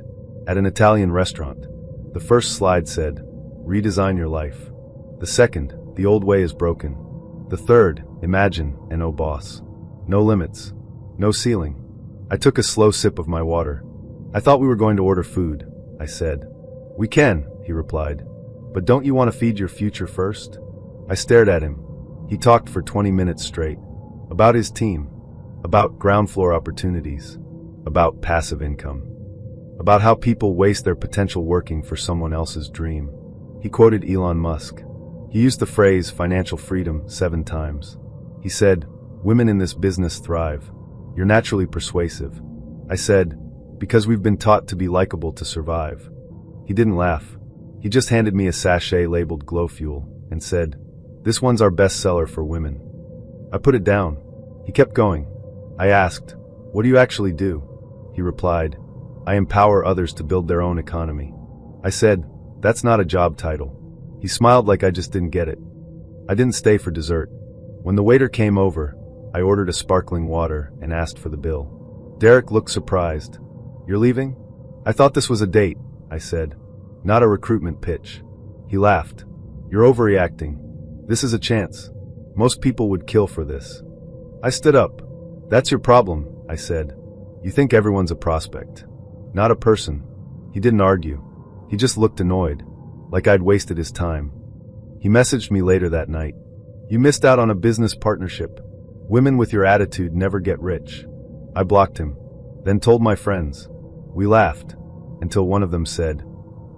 at an Italian restaurant. The first slide said, "Redesign your life." The second, "The old way is broken." The third, "Imagine an oh boss. No limits. No ceiling." I took a slow sip of my water. "I thought we were going to order food," I said. "We can," he replied. "But don't you want to feed your future first?" I stared at him. He talked for 20 minutes straight. About his team. About ground floor opportunities. About passive income. About how people waste their potential working for someone else's dream. He quoted Elon Musk. He used the phrase financial freedom 7 times. He said, "Women in this business thrive. You're naturally persuasive." I said, "Because we've been taught to be likable to survive." He didn't laugh. He just handed me a sachet labeled Glow Fuel and said, "This one's our best seller for women." I put it down. He kept going. I asked, "What do you actually do?" He replied, "I empower others to build their own economy." I said, "That's not a job title." He smiled like I just didn't get it. I didn't stay for dessert. When the waiter came over, I ordered a sparkling water and asked for the bill. Derek looked surprised. "You're leaving?" "I thought this was a date," I said. "Not a recruitment pitch." He laughed. "You're overreacting. This is a chance. Most people would kill for this." I stood up. "That's your problem," I said. "You think everyone's a prospect. Not a person. He didn't argue. He just looked annoyed, like I'd wasted his time. He messaged me later that night. You missed out on a business partnership. Women with your attitude never get rich. I blocked him, then told my friends. We laughed, until one of them said,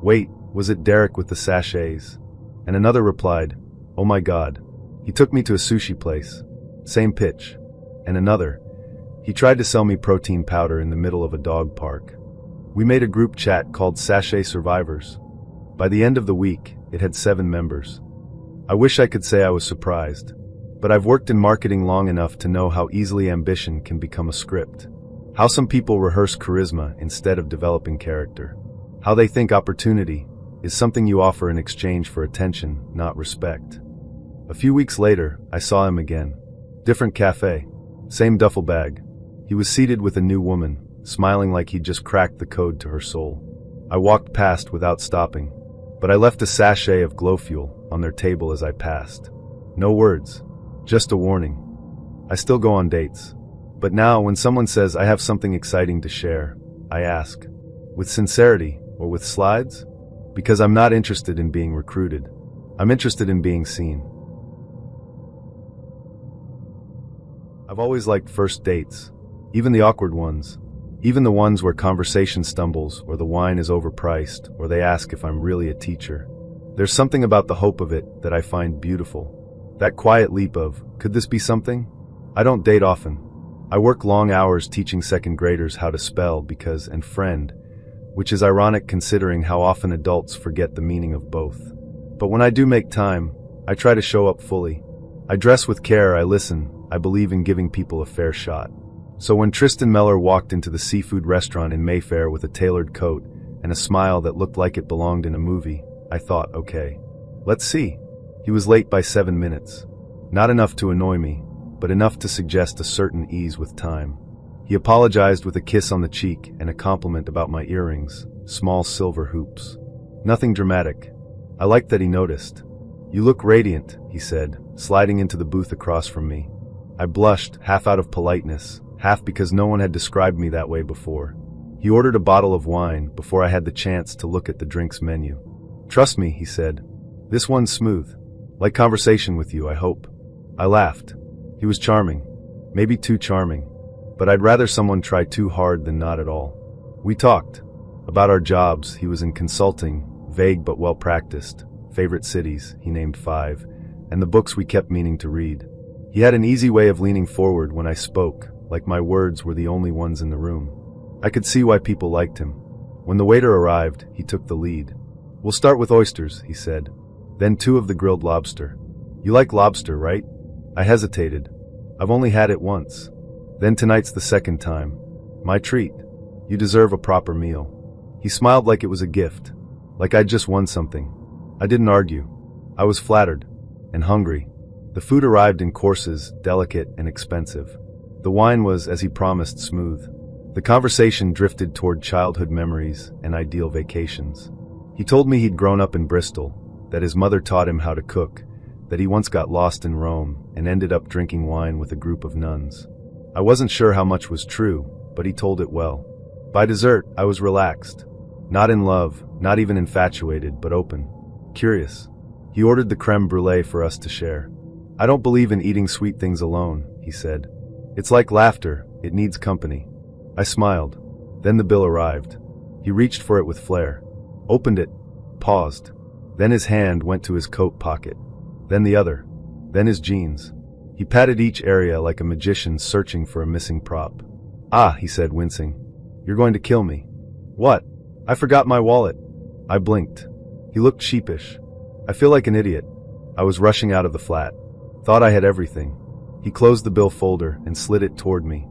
"Wait, was it Derek with the sachets?" And another replied, "Oh my God. He took me to a sushi place. Same pitch." And another, "He tried to sell me protein powder in the middle of a dog park." We made a group chat called Sachet Survivors. By the end of the week, it had 7 members. I wish I could say I was surprised, but I've worked in marketing long enough to know how easily ambition can become a script. How some people rehearse charisma instead of developing character. How they think opportunity is something you offer in exchange for attention, not respect. A few weeks later, I saw him again. Different cafe. Same duffel bag. He was seated with a new woman, smiling like he'd just cracked the code to her soul. I walked past without stopping, but I left a sachet of glow fuel on their table as I passed. No words, just a warning. I still go on dates, but now when someone says I have something exciting to share, I ask, with sincerity or with slides? Because I'm not interested in being recruited. I'm interested in being seen. I've always liked first dates, even the awkward ones. Even the ones where conversation stumbles, or the wine is overpriced, or they ask if I'm really a teacher. There's something about the hope of it that I find beautiful. That quiet leap of, could this be something? I don't date often. I work long hours teaching second graders how to spell because, and friend, which is ironic considering how often adults forget the meaning of both. But when I do make time, I try to show up fully. I dress with care, I listen, I believe in giving people a fair shot. So when Tristan Meller walked into the seafood restaurant in Mayfair with a tailored coat and a smile that looked like it belonged in a movie, I thought, okay, let's see. He was late by 7 minutes. Not enough to annoy me, but enough to suggest a certain ease with time. He apologized with a kiss on the cheek and a compliment about my earrings, small silver hoops. Nothing dramatic. I liked that he noticed. You look radiant, he said, sliding into the booth across from me. I blushed, half out of politeness, half because no one had described me that way before. He ordered a bottle of wine before I had the chance to look at the drinks menu. Trust me, he said. This one's smooth. Like conversation with you, I hope. I laughed. He was charming. Maybe too charming. But I'd rather someone try too hard than not at all. We talked. About our jobs, he was in consulting, vague but well-practiced. Favorite cities, he named 5. And the books we kept meaning to read. He had an easy way of leaning forward when I spoke, like my words were the only ones in the room. I could see why people liked him. When the waiter arrived, he took the lead. We'll start with oysters, he said. Then 2 of the grilled lobster. You like lobster, right? I hesitated. I've only had it once. Then tonight's the second time. My treat. You deserve a proper meal. He smiled like it was a gift. Like I'd just won something. I didn't argue. I was flattered. And hungry. The food arrived in courses, delicate and expensive. The wine was, as he promised, smooth. The conversation drifted toward childhood memories and ideal vacations. He told me he'd grown up in Bristol, that his mother taught him how to cook, that he once got lost in Rome and ended up drinking wine with a group of nuns. I wasn't sure how much was true, but he told it well. By dessert, I was relaxed. Not in love, not even infatuated, but open. Curious. He ordered the creme brulee for us to share. I don't believe in eating sweet things alone, he said. It's like laughter, it needs company. I smiled. Then the bill arrived. He reached for it with flair. Opened it. Paused. Then his hand went to his coat pocket. Then the other. Then his jeans. He patted each area like a magician searching for a missing prop. Ah, he said, wincing. You're going to kill me. What? I forgot my wallet. I blinked. He looked sheepish. I feel like an idiot. I was rushing out of the flat. Thought I had everything. He closed the bill folder and slid it toward me.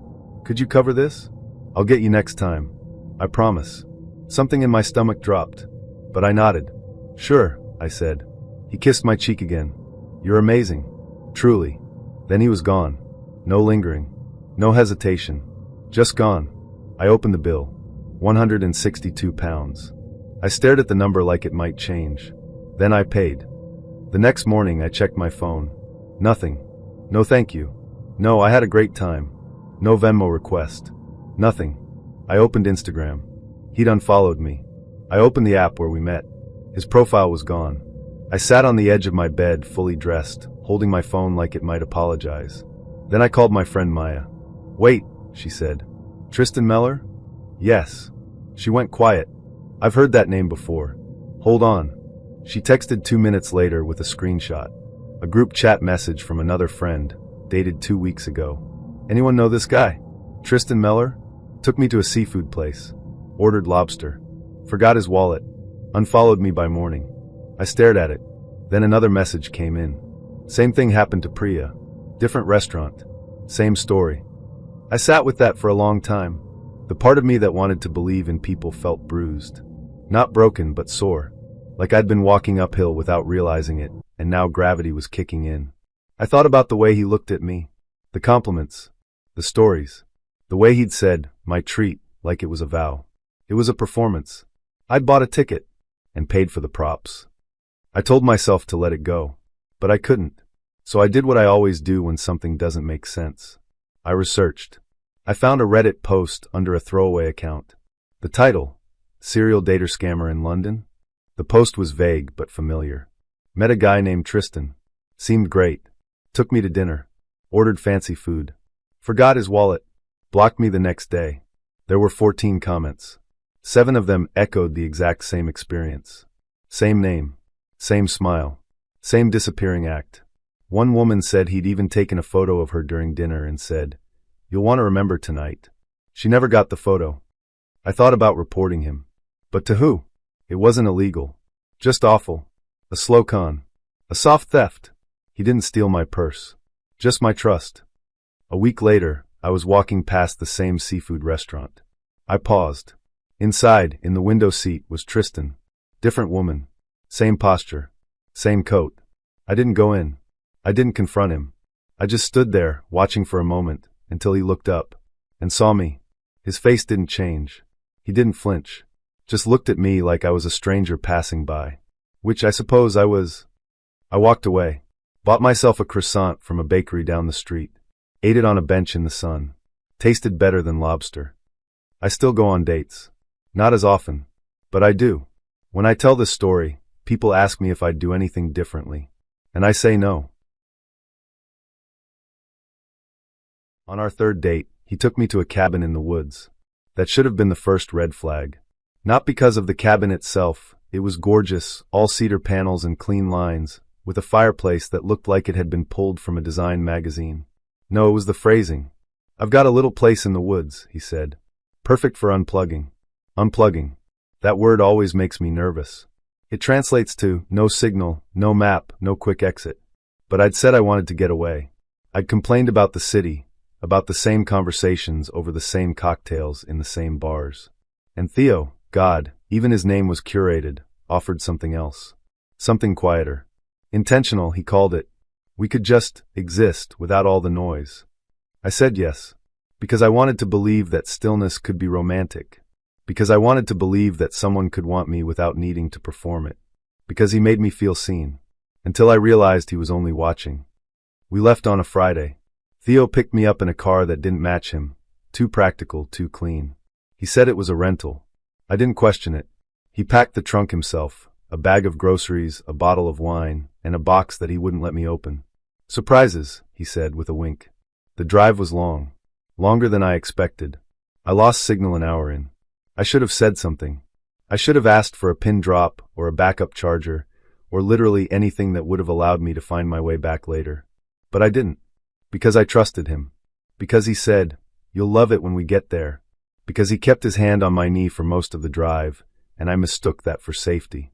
Could you cover this? I'll get you next time. I promise. Something in my stomach dropped. But I nodded. Sure, I said. He kissed my cheek again. You're amazing. Truly. Then he was gone. No lingering. No hesitation. Just gone. I opened the bill. £162. I stared at the number like it might change. Then I paid. The next morning I checked my phone. Nothing. No thank you. No, I had a great time. No Venmo request. Nothing. I opened Instagram. He'd unfollowed me. I opened the app where we met. His profile was gone. I sat on the edge of my bed, fully dressed, holding my phone like it might apologize. Then I called my friend Maya. "Wait," she said. "Tristan Meller?" "Yes." She went quiet. "I've heard that name before." "Hold on." She texted 2 minutes later with a screenshot. A group chat message from another friend, dated 2 weeks ago. "Anyone know this guy? Tristan Meller? Took me to a seafood place. Ordered lobster. Forgot his wallet. Unfollowed me by morning." I stared at it. Then another message came in. "Same thing happened to Priya. Different restaurant. Same story." I sat with that for a long time. The part of me that wanted to believe in people felt bruised. Not broken, but sore. Like I'd been walking uphill without realizing it, and now gravity was kicking in. I thought about the way he looked at me. The compliments. The stories. The way he'd said, "my treat," like it was a vow. It was a performance. I'd bought a ticket. And paid for the props. I told myself to let it go. But I couldn't. So I did what I always do when something doesn't make sense. I researched. I found a Reddit post under a throwaway account. The title, "Serial Dater Scammer in London?" The post was vague but familiar. Met a guy named Tristan. Seemed great. Took me to dinner. Ordered fancy food. Forgot his wallet. Blocked me the next day. There were 14 comments. 7 of them echoed the exact same experience. Same name. Same smile. Same disappearing act. One woman said he'd even taken a photo of her during dinner and said, "You'll want to remember tonight." She never got the photo. I thought about reporting him. But to who? It wasn't illegal. Just awful. A slow con. A soft theft. He didn't steal my purse. Just my trust. A week later, I was walking past the same seafood restaurant. I paused. Inside, in the window seat, was Tristan. Different woman. Same posture. Same coat. I didn't go in. I didn't confront him. I just stood there, watching for a moment, until he looked up. And saw me. His face didn't change. He didn't flinch. Just looked at me like I was a stranger passing by. Which I suppose I was. I walked away. Bought myself a croissant from a bakery down the street. Ate it on a bench in the sun. Tasted better than lobster. I still go on dates. Not as often. But I do. When I tell this story, people ask me if I'd do anything differently. And I say no. On our third date, he took me to a cabin in the woods. That should have been the first red flag. Not because of the cabin itself. It was gorgeous, all cedar panels and clean lines, with a fireplace that looked like it had been pulled from a design magazine. No, it was the phrasing. "I've got a little place in the woods," he said. "Perfect for unplugging." Unplugging. That word always makes me nervous. It translates to no signal, no map, no quick exit. But I'd said I wanted to get away. I'd complained about the city, about the same conversations over the same cocktails in the same bars. And Theo, God, even his name was curated, offered something else. Something quieter. Intentional, he called it. We could just exist without all the noise. I said yes. Because I wanted to believe that stillness could be romantic. Because I wanted to believe that someone could want me without needing to perform it. Because he made me feel seen. Until I realized he was only watching. We left on a Friday. Theo picked me up in a car that didn't match him. Too practical, too clean. He said it was a rental. I didn't question it. He packed the trunk himself, a bag of groceries, a bottle of wine, and a box that he wouldn't let me open. "Surprises," he said with a wink. The drive was long. Longer than I expected. I lost signal an hour in. I should have said something. I should have asked for a pin drop or a backup charger, or literally anything that would have allowed me to find my way back later. But I didn't. Because I trusted him. Because he said, "You'll love it when we get there." Because he kept his hand on my knee for most of the drive, and I mistook that for safety.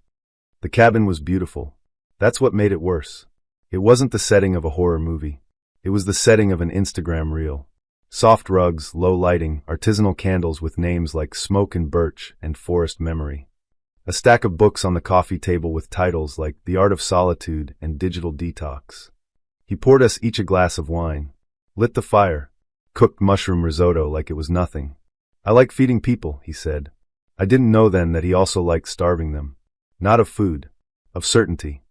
The cabin was beautiful. That's what made it worse. It wasn't the setting of a horror movie. It was the setting of an Instagram reel. Soft rugs, low lighting, artisanal candles with names like Smoke and Birch and Forest Memory. A stack of books on the coffee table with titles like The Art of Solitude and Digital Detox. He poured us each a glass of wine. Lit the fire. Cooked mushroom risotto like it was nothing. "I like feeding people," he said. I didn't know then that he also liked starving them. Not of food. Of certainty.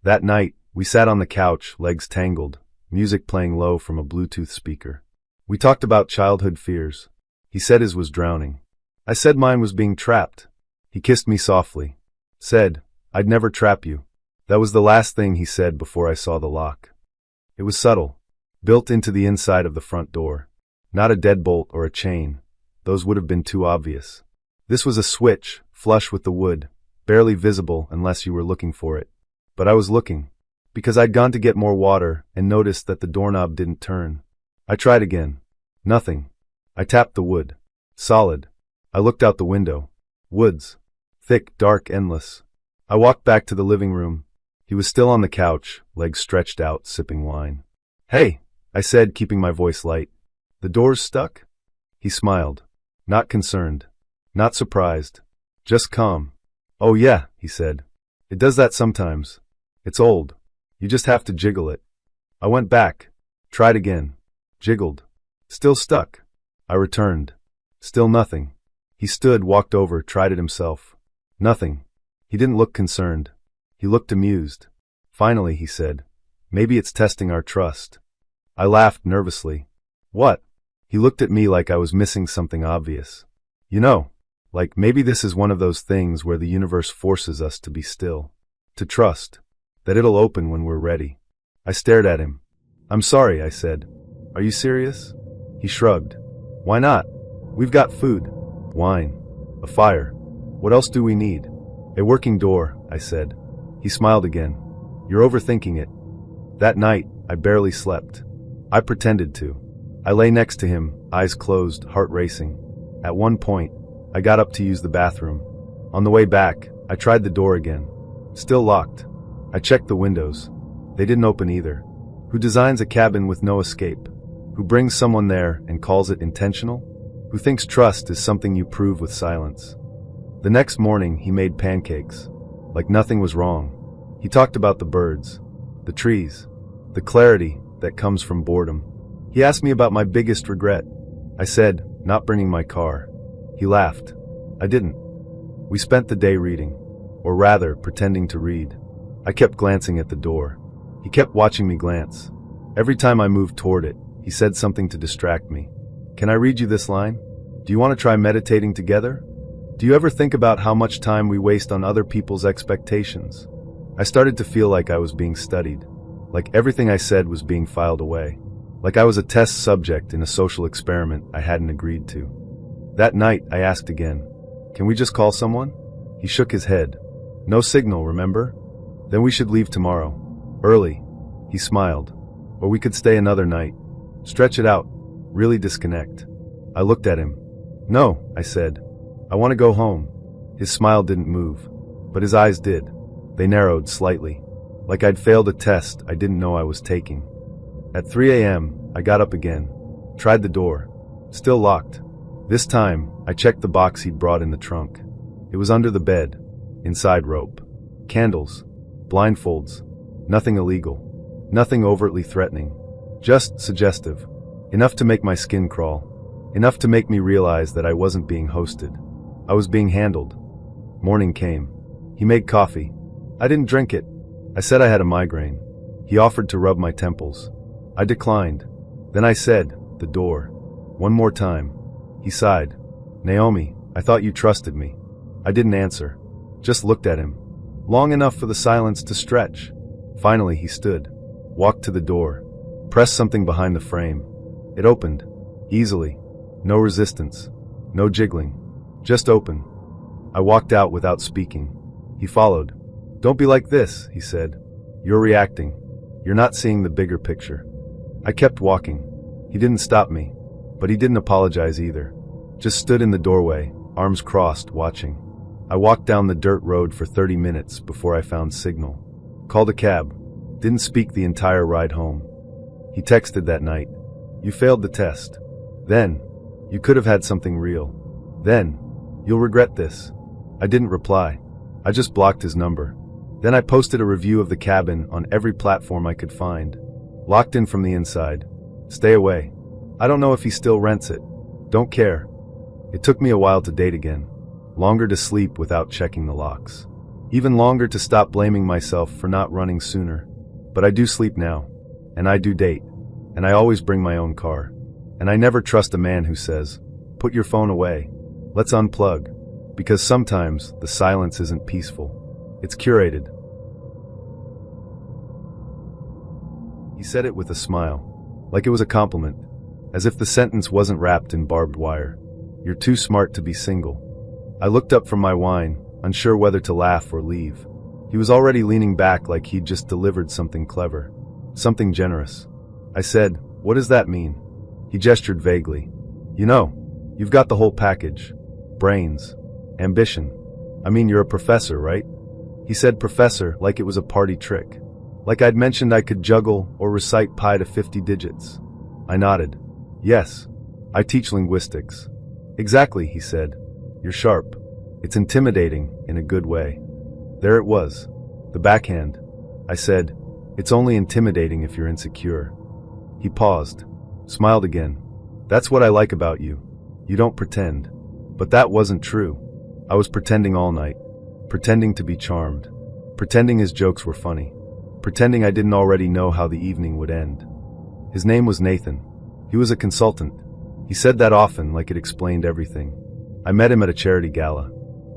That night, we sat on the couch, legs tangled, music playing low from a Bluetooth speaker. We talked about childhood fears. He said his was drowning. I said mine was being trapped. He kissed me softly. Said, I'd never trap you. That was the last thing he said before I saw the lock. It was subtle, built into the inside of the front door. Not a deadbolt or a chain. Those would have been too obvious. This was a switch, flush with the wood, barely visible unless you were looking for it. But I was looking, because I'd gone to get more water and noticed that the doorknob didn't turn. I tried again. Nothing. I tapped the wood. Solid. I looked out the window. Woods. Thick, dark, endless. I walked back to the living room. He was still on the couch, legs stretched out, sipping wine. Hey, I said, keeping my voice light. The door's stuck? He smiled. Not concerned. Not surprised. Just calm. Oh yeah, he said. It does that sometimes. It's old. You just have to jiggle it. I went back. Tried again. Jiggled. Still stuck. I returned. Still nothing. He stood, walked over, tried it himself. Nothing. He didn't look concerned. He looked amused. Finally, he said, maybe it's testing our trust. I laughed nervously. What? He looked at me like I was missing something obvious. You know, like maybe this is one of those things where the universe forces us to be still. To trust. That it'll open when we're ready. I stared at him. I'm sorry, I said. Are you serious? He shrugged. Why not? We've got food. Wine. A fire. What else do we need? A working door, I said. He smiled again. You're overthinking it. That night, I barely slept. I pretended to. I lay next to him, eyes closed, heart racing. At one point, I got up to use the bathroom. On the way back, I tried the door again. Still locked. I checked the windows. They didn't open either. Who designs a cabin with no escape? Who brings someone there and calls it intentional? Who thinks trust is something you prove with silence? The next morning, he made pancakes. Like nothing was wrong. He talked about the birds, the trees, the clarity that comes from boredom. He asked me about my biggest regret. I said, not bringing my car. He laughed. I didn't. We spent the day reading, or rather, pretending to read. I kept glancing at the door. He kept watching me glance. Every time I moved toward it, he said something to distract me. Can I read you this line? Do you want to try meditating together? Do you ever think about how much time we waste on other people's expectations? I started to feel like I was being studied. Like everything I said was being filed away. Like I was a test subject in a social experiment I hadn't agreed to. That night, I asked again, can we just call someone? He shook his head. No signal, remember? Then we should leave tomorrow. Early. He smiled. Or we could stay another night. Stretch it out. Really disconnect. I looked at him. No, I said. I want to go home. His smile didn't move, but his eyes did. They narrowed slightly. Like I'd failed a test I didn't know I was taking. At 3 a.m., I got up again. Tried the door. Still locked. This time, I checked the box he'd brought in the trunk. It was under the bed. Inside rope. Candles. Blindfolds. Nothing illegal. Nothing overtly threatening. Just suggestive. Enough to make my skin crawl. Enough to make me realize that I wasn't being hosted. I was being handled. Morning came. He made coffee. I didn't drink it. I said I had a migraine. He offered to rub my temples. I declined. Then I said, the door. One more time. He sighed. Naomi, I thought you trusted me. I didn't answer. Just looked at him. Long enough for the silence to stretch. Finally he stood. Walked to the door. Pressed something behind the frame. It opened. Easily. No resistance. No jiggling. Just open. I walked out without speaking. He followed. Don't be like this, he said. You're reacting. You're not seeing the bigger picture. I kept walking. He didn't stop me, but he didn't apologize either. Just stood in the doorway, arms crossed, watching. I walked down the dirt road for 30 minutes before I found signal. Called a cab. Didn't speak the entire ride home. He texted that night. You failed the test. Then, you could have had something real. Then, you'll regret this. I didn't reply. I just blocked his number. Then I posted a review of the cabin on every platform I could find. Locked in from the inside. Stay away. I don't know if he still rents it. Don't care. It took me a while to date again. Longer to sleep without checking the locks. Even longer to stop blaming myself for not running sooner. But I do sleep now. And I do date. And I always bring my own car. And I never trust a man who says, put your phone away. Let's unplug. Because sometimes the silence isn't peaceful. It's curated. He said it with a smile, like it was a compliment, as if the sentence wasn't wrapped in barbed wire. You're too smart to be single. I looked up from my wine, unsure whether to laugh or leave. He was already leaning back like he'd just delivered something clever, something generous. I said, "What does that mean?" He gestured vaguely. "You know, you've got the whole package. Brains. Ambition. I mean, you're a professor, right?" He said professor like it was a party trick. Like I'd mentioned I could juggle or recite pi to 50 digits. I nodded. "Yes. I teach linguistics." "Exactly," he said. "You're sharp. It's intimidating in a good way." There it was. The backhand. I said, "It's only intimidating if you're insecure." He paused. Smiled again. "That's what I like about you. You don't pretend." But that wasn't true. I was pretending all night. Pretending to be charmed. Pretending his jokes were funny. Pretending I didn't already know how the evening would end. His name was Nathan. He was a consultant. He said that often, like it explained everything. I met him at a charity gala.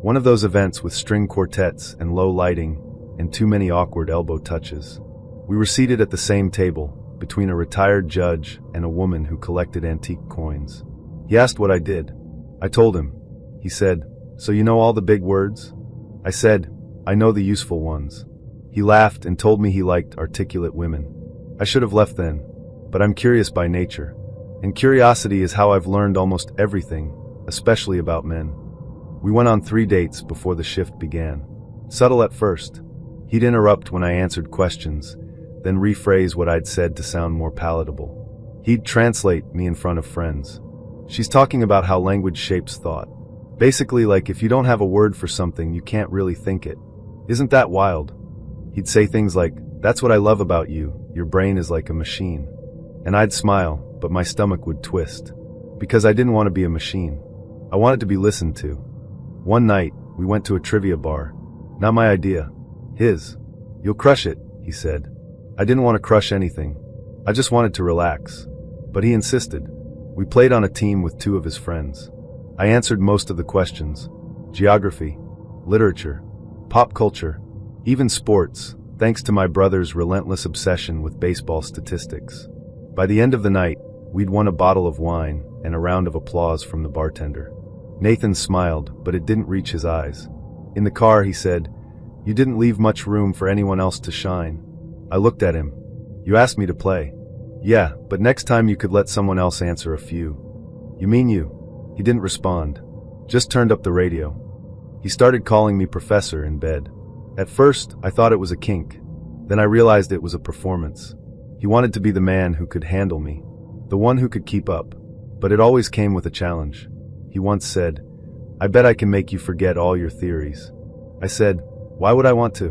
One of those events with string quartets and low lighting and too many awkward elbow touches. We were seated at the same table, between a retired judge and a woman who collected antique coins. He asked what I did. I told him. He said, "So you know all the big words?" I said, "I know the useful ones." He laughed and told me he liked articulate women. I should have left then, but I'm curious by nature. And curiosity is how I've learned almost everything, especially about men. We went on 3 dates before the shift began. Subtle at first. He'd interrupt when I answered questions, then rephrase what I'd said to sound more palatable. He'd translate me in front of friends. "She's talking about how language shapes thought. Basically, like if you don't have a word for something, you can't really think it. Isn't that wild?" He'd say things like, "That's what I love about you, your brain is like a machine." And I'd smile, but my stomach would twist. Because I didn't want to be a machine. I wanted to be listened to. One night, we went to a trivia bar. Not my idea. His. "You'll crush it," he said. I didn't want to crush anything. I just wanted to relax. But he insisted. We played on a team with 2 of his friends. I answered most of the questions. Geography, literature, pop culture, even sports, thanks to my brother's relentless obsession with baseball statistics. By the end of the night, we'd won a bottle of wine and a round of applause from the bartender. Nathan smiled, but it didn't reach his eyes. In the car, he said, "You didn't leave much room for anyone else to shine." I looked at him. "You asked me to play." "Yeah, but next time you could let someone else answer a few." "You mean you?" He didn't respond. Just turned up the radio. He started calling me professor in bed. At first, I thought it was a kink. Then I realized it was a performance. He wanted to be the man who could handle me, the one who could keep up. But it always came with a challenge. He once said, "I bet I can make you forget all your theories." I said, "Why would I want to?"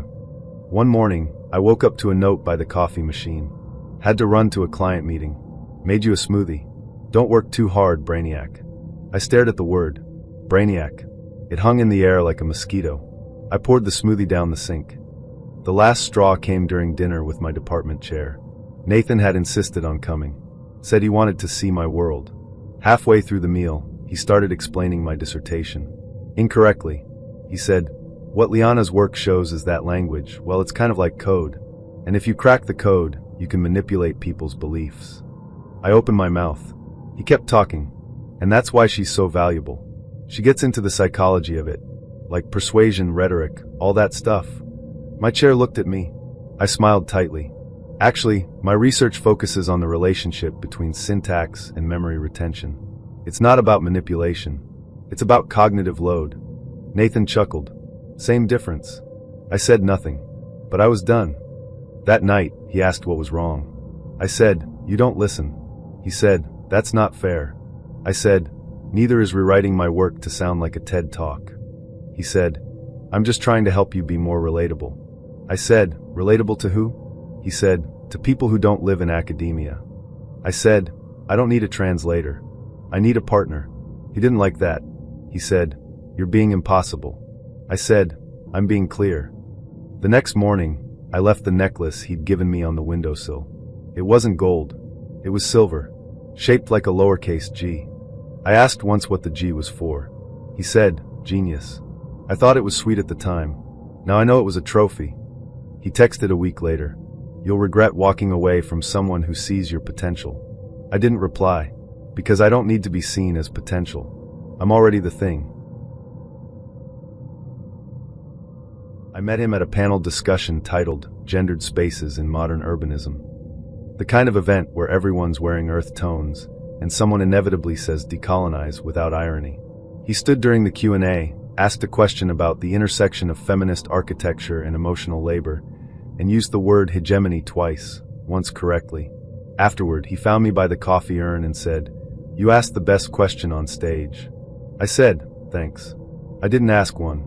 One morning, I woke up to a note by the coffee machine. Had to run to a client meeting. Made you a smoothie. Don't work too hard, Brainiac. I stared at the word. Brainiac. It hung in the air like a mosquito. I poured the smoothie down the sink. The last straw came during dinner with my department chair. Nathan had insisted on coming. Said he wanted to see my world. Halfway through the meal, he started explaining my dissertation. Incorrectly. He said, "What Liana's work shows is that language, well, it's kind of like code. And if you crack the code, you can manipulate people's beliefs." I opened my mouth. He kept talking. And that's why she's so valuable. She gets into the psychology of it. Like persuasion, rhetoric, all that stuff. My chair looked at me. I smiled tightly. Actually, my research focuses on the relationship between syntax and memory retention. It's not about manipulation. It's about cognitive load. Nathan chuckled. Same difference. I said nothing. But I was done. That night, he asked what was wrong. I said, "You don't listen." He said, "That's not fair." I said, "Neither is rewriting my work to sound like a TED Talk." He said, "I'm just trying to help you be more relatable." I said, "Relatable to who?" He said, "To people who don't live in academia." I said, "I don't need a translator. I need a partner." He didn't like that. He said, "You're being impossible." I said, "I'm being clear." The next morning, I left the necklace he'd given me on the windowsill. It wasn't gold. It was silver, shaped like a lowercase g. I asked once what the G was for. He said, "Genius." I thought it was sweet at the time. Now I know it was a trophy. He texted a week later, "You'll regret walking away from someone who sees your potential." I didn't reply, because I don't need to be seen as potential. I'm already the thing. I met him at a panel discussion titled Gendered Spaces in Modern Urbanism. The kind of event where everyone's wearing earth tones, and someone inevitably says decolonize without irony. He stood during the Q&A, asked a question about the intersection of feminist architecture and emotional labor, and used the word hegemony twice, once correctly. Afterward, he found me by the coffee urn and said, "You asked the best question on stage." I said, "Thanks. I didn't ask one."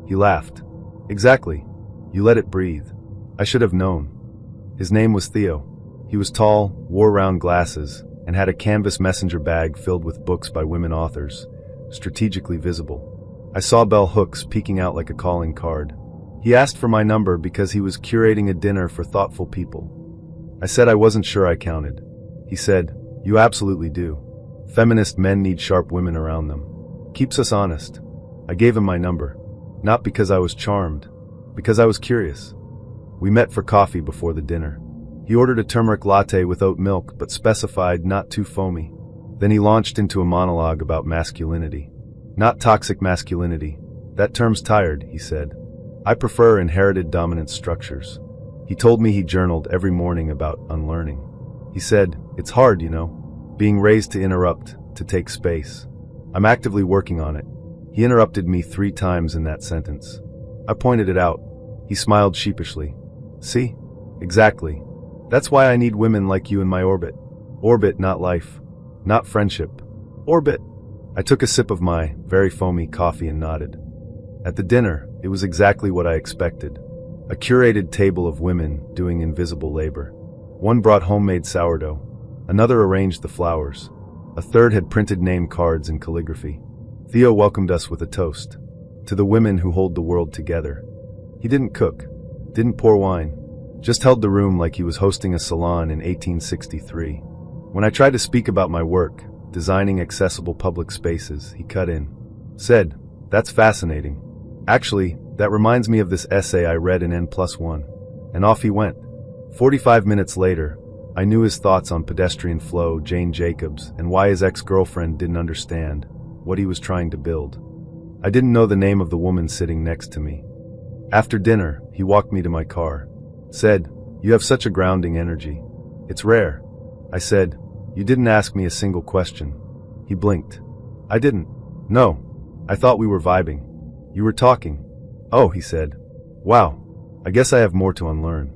He laughed. "Exactly. You let it breathe." I should have known. His name was Theo. He was tall, wore round glasses, and had a canvas messenger bag filled with books by women authors, strategically visible. I saw bell hooks peeking out like a calling card. He asked for my number because he was curating a dinner for thoughtful people. I said I wasn't sure I counted. He said, "You absolutely do. Feminist men need sharp women around them. Keeps us honest." I gave him my number. Not because I was charmed, because I was curious. We met for coffee before the dinner. He ordered a turmeric latte with oat milk, but specified not too foamy. Then he launched into a monologue about masculinity. Not toxic masculinity. That term's tired, he said. I prefer inherited dominant structures. He told me he journaled every morning about unlearning. He said, "It's hard, you know, being raised to interrupt, to take space. I'm actively working on it." He interrupted me 3 times in that sentence. I pointed it out. He smiled sheepishly. "See? Exactly. That's why I need women like you in my orbit. Orbit, not life. Not friendship. Orbit." I took a sip of my very foamy coffee and nodded. At the dinner, it was exactly what I expected. A curated table of women doing invisible labor. One brought homemade sourdough. Another arranged the flowers. A third had printed name cards in calligraphy. Theo welcomed us with a toast. To the women who hold the world together. He didn't cook. Didn't pour wine. Just held the room like he was hosting a salon in 1863. When I tried to speak about my work, designing accessible public spaces, he cut in. Said, "That's fascinating. Actually, that reminds me of this essay I read in N+1. And off he went. 45 minutes later, I knew his thoughts on pedestrian flow, Jane Jacobs, and why his ex-girlfriend didn't understand what he was trying to build. I didn't know the name of the woman sitting next to me. After dinner, he walked me to my car. Said, "You have such a grounding energy. It's rare." I said, "You didn't ask me a single question." He blinked. I didn't. "No. I thought we were vibing. You were talking." "Oh," he said. "Wow. I guess I have more to unlearn."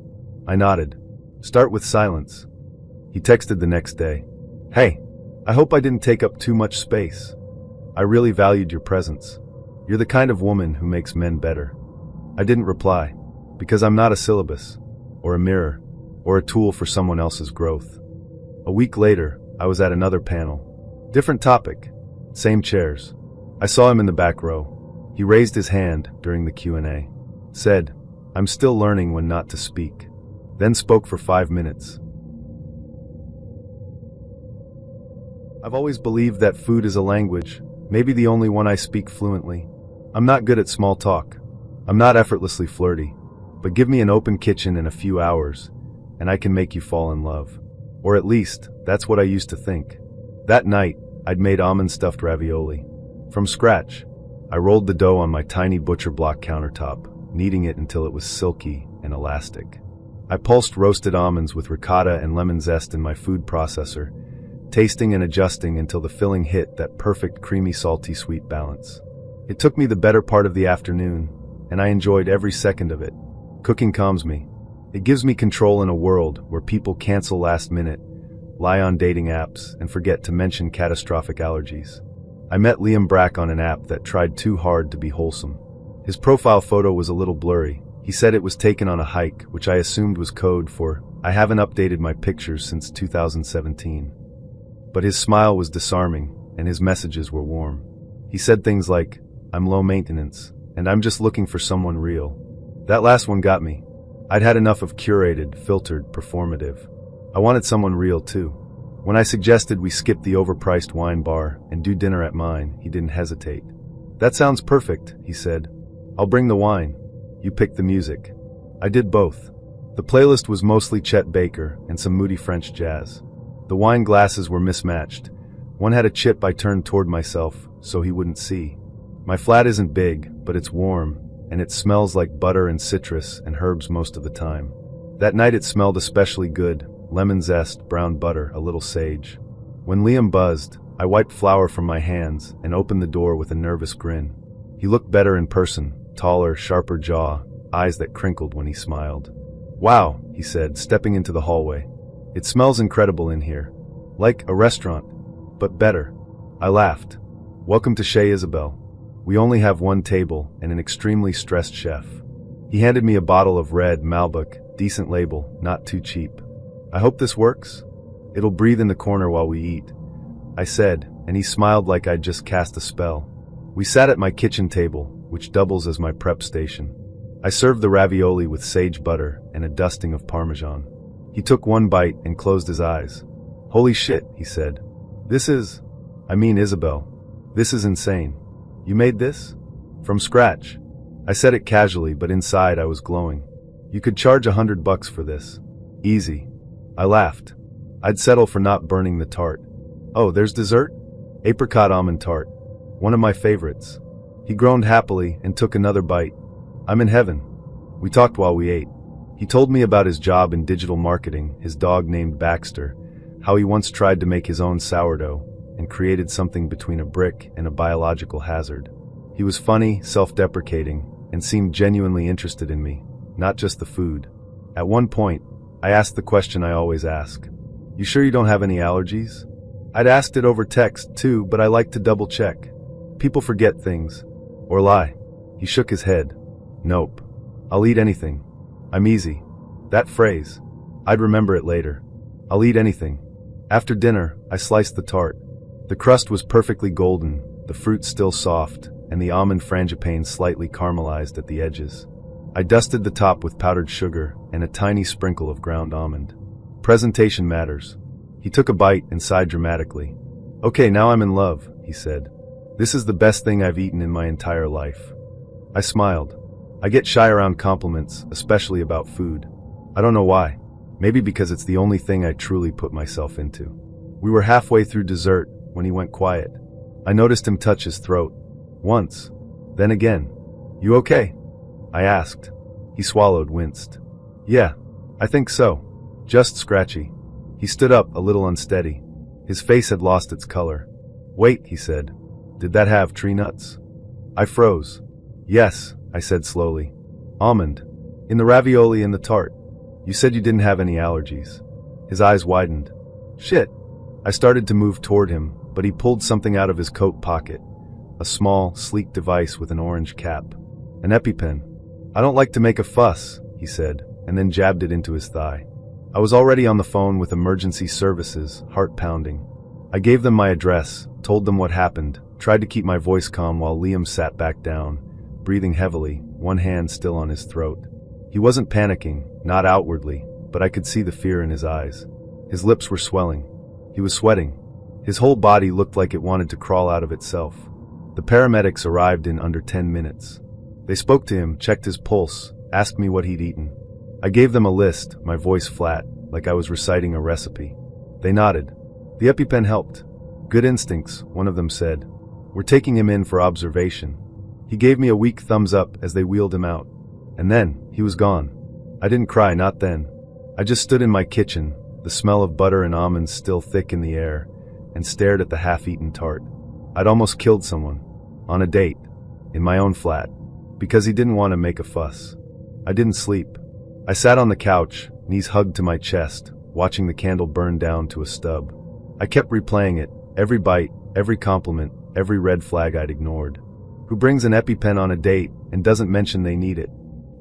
I nodded. "Start with silence." He texted the next day. "Hey, I hope I didn't take up too much space. I really valued your presence. You're the kind of woman who makes men better." I didn't reply, because I'm not a syllabus, or a mirror, or a tool for someone else's growth. A week later, I was at another panel. Different topic. Same chairs. I saw him in the back row. He raised his hand during the Q&A. Said, "I'm still learning when not to speak." Then spoke for 5 minutes. I've always believed that food is a language, maybe the only one I speak fluently. I'm not good at small talk. I'm not effortlessly flirty. But give me an open kitchen in a few hours, and I can make you fall in love. Or at least, that's what I used to think. That night, I'd made almond-stuffed ravioli. From scratch. I rolled the dough on my tiny butcher block countertop, kneading it until it was silky and elastic. I pulsed roasted almonds with ricotta and lemon zest in my food processor, tasting and adjusting until the filling hit that perfect creamy salty sweet balance. It took me the better part of the afternoon, and I enjoyed every second of it. Cooking calms me. It gives me control in a world where people cancel last minute, lie on dating apps, and forget to mention catastrophic allergies. I met Liam Brack on an app that tried too hard to be wholesome. His profile photo was a little blurry. He said it was taken on a hike, which I assumed was code for, "I haven't updated my pictures since 2017. But his smile was disarming, and his messages were warm. He said things like, "I'm low maintenance, and I'm just looking for someone real." That last one got me. I'd had enough of curated, filtered, performative. I wanted someone real too. When I suggested we skip the overpriced wine bar and do dinner at mine, he didn't hesitate. That sounds perfect, he said. I'll bring the wine. You pick the music. I did both. The playlist was mostly Chet Baker and some moody French jazz. The wine glasses were mismatched. One had a chip I turned toward myself so he wouldn't see. My flat isn't big, but it's warm, and it smells like butter and citrus and herbs most of the time. That night it smelled especially good, lemon zest, brown butter, a little sage. When Liam buzzed, I wiped flour from my hands and opened the door with a nervous grin. He looked better in person, taller, sharper jaw, eyes that crinkled when he smiled. Wow, he said, stepping into the hallway. It smells incredible in here. Like a restaurant, but better. I laughed. Welcome to Chez Isabelle. We only have one table and an extremely stressed chef. He handed me a bottle of red Malbec, decent label, not too cheap. I hope this works. It'll breathe in the corner while we eat, I said, and he smiled like I'd just cast a spell. We sat at my kitchen table, which doubles as my prep station. I served the ravioli with sage butter and a dusting of Parmesan. He took one bite and closed his eyes. Holy shit, he said. Isabel, this is insane. You made this? From scratch. I said it casually, but inside I was glowing. You could charge $100 for this. Easy. I laughed. I'd settle for not burning the tart. Oh, there's dessert? Apricot almond tart. One of my favorites. He groaned happily and took another bite. I'm in heaven. We talked while we ate. He told me about his job in digital marketing, his dog named Baxter, how he once tried to make his own sourdough and created something between a brick and a biological hazard. He was funny, self-deprecating, and seemed genuinely interested in me, not just the food. At one point, I asked the question I always ask. You sure you don't have any allergies? I'd asked it over text too, but I like to double check. People forget things. Or lie. He shook his head. Nope. I'll eat anything. I'm easy. That phrase. I'd remember it later. I'll eat anything. After dinner, I sliced the tart. The crust was perfectly golden, the fruit still soft, and the almond frangipane slightly caramelized at the edges. I dusted the top with powdered sugar and a tiny sprinkle of ground almond. Presentation matters. He took a bite and sighed dramatically. Okay, now I'm in love, he said. This is the best thing I've eaten in my entire life. I smiled. I get shy around compliments, especially about food. I don't know why. Maybe because it's the only thing I truly put myself into. We were halfway through dessert when he went quiet. I noticed him touch his throat. Once. Then again. You okay? I asked. He swallowed, winced. Yeah, I think so. Just scratchy. He stood up, a little unsteady. His face had lost its color. Wait, he said. Did that have tree nuts? I froze. Yes, I said slowly. Almond. In the ravioli and the tart. You said you didn't have any allergies. His eyes widened. Shit. I started to move toward him, but he pulled something out of his coat pocket. A small, sleek device with an orange cap. An EpiPen. I don't like to make a fuss, he said, and then jabbed it into his thigh. I was already on the phone with emergency services, heart pounding. I gave them my address, told them what happened, tried to keep my voice calm while Liam sat back down, breathing heavily, one hand still on his throat. He wasn't panicking, not outwardly, but I could see the fear in his eyes. His lips were swelling. He was sweating. His whole body looked like it wanted to crawl out of itself. The paramedics arrived in under 10 minutes. They spoke to him, checked his pulse, asked me what he'd eaten. I gave them a list, my voice flat, like I was reciting a recipe. They nodded. The EpiPen helped. Good instincts, one of them said. We're taking him in for observation. He gave me a weak thumbs up as they wheeled him out. And then, he was gone. I didn't cry, not then. I just stood in my kitchen, the smell of butter and almonds still thick in the air, and stared at the half-eaten tart. I'd almost killed someone. On a date. In my own flat. Because he didn't want to make a fuss. I didn't sleep. I sat on the couch, knees hugged to my chest, watching the candle burn down to a stub. I kept replaying it, every bite, every compliment, every red flag I'd ignored. Who brings an EpiPen on a date and doesn't mention they need it?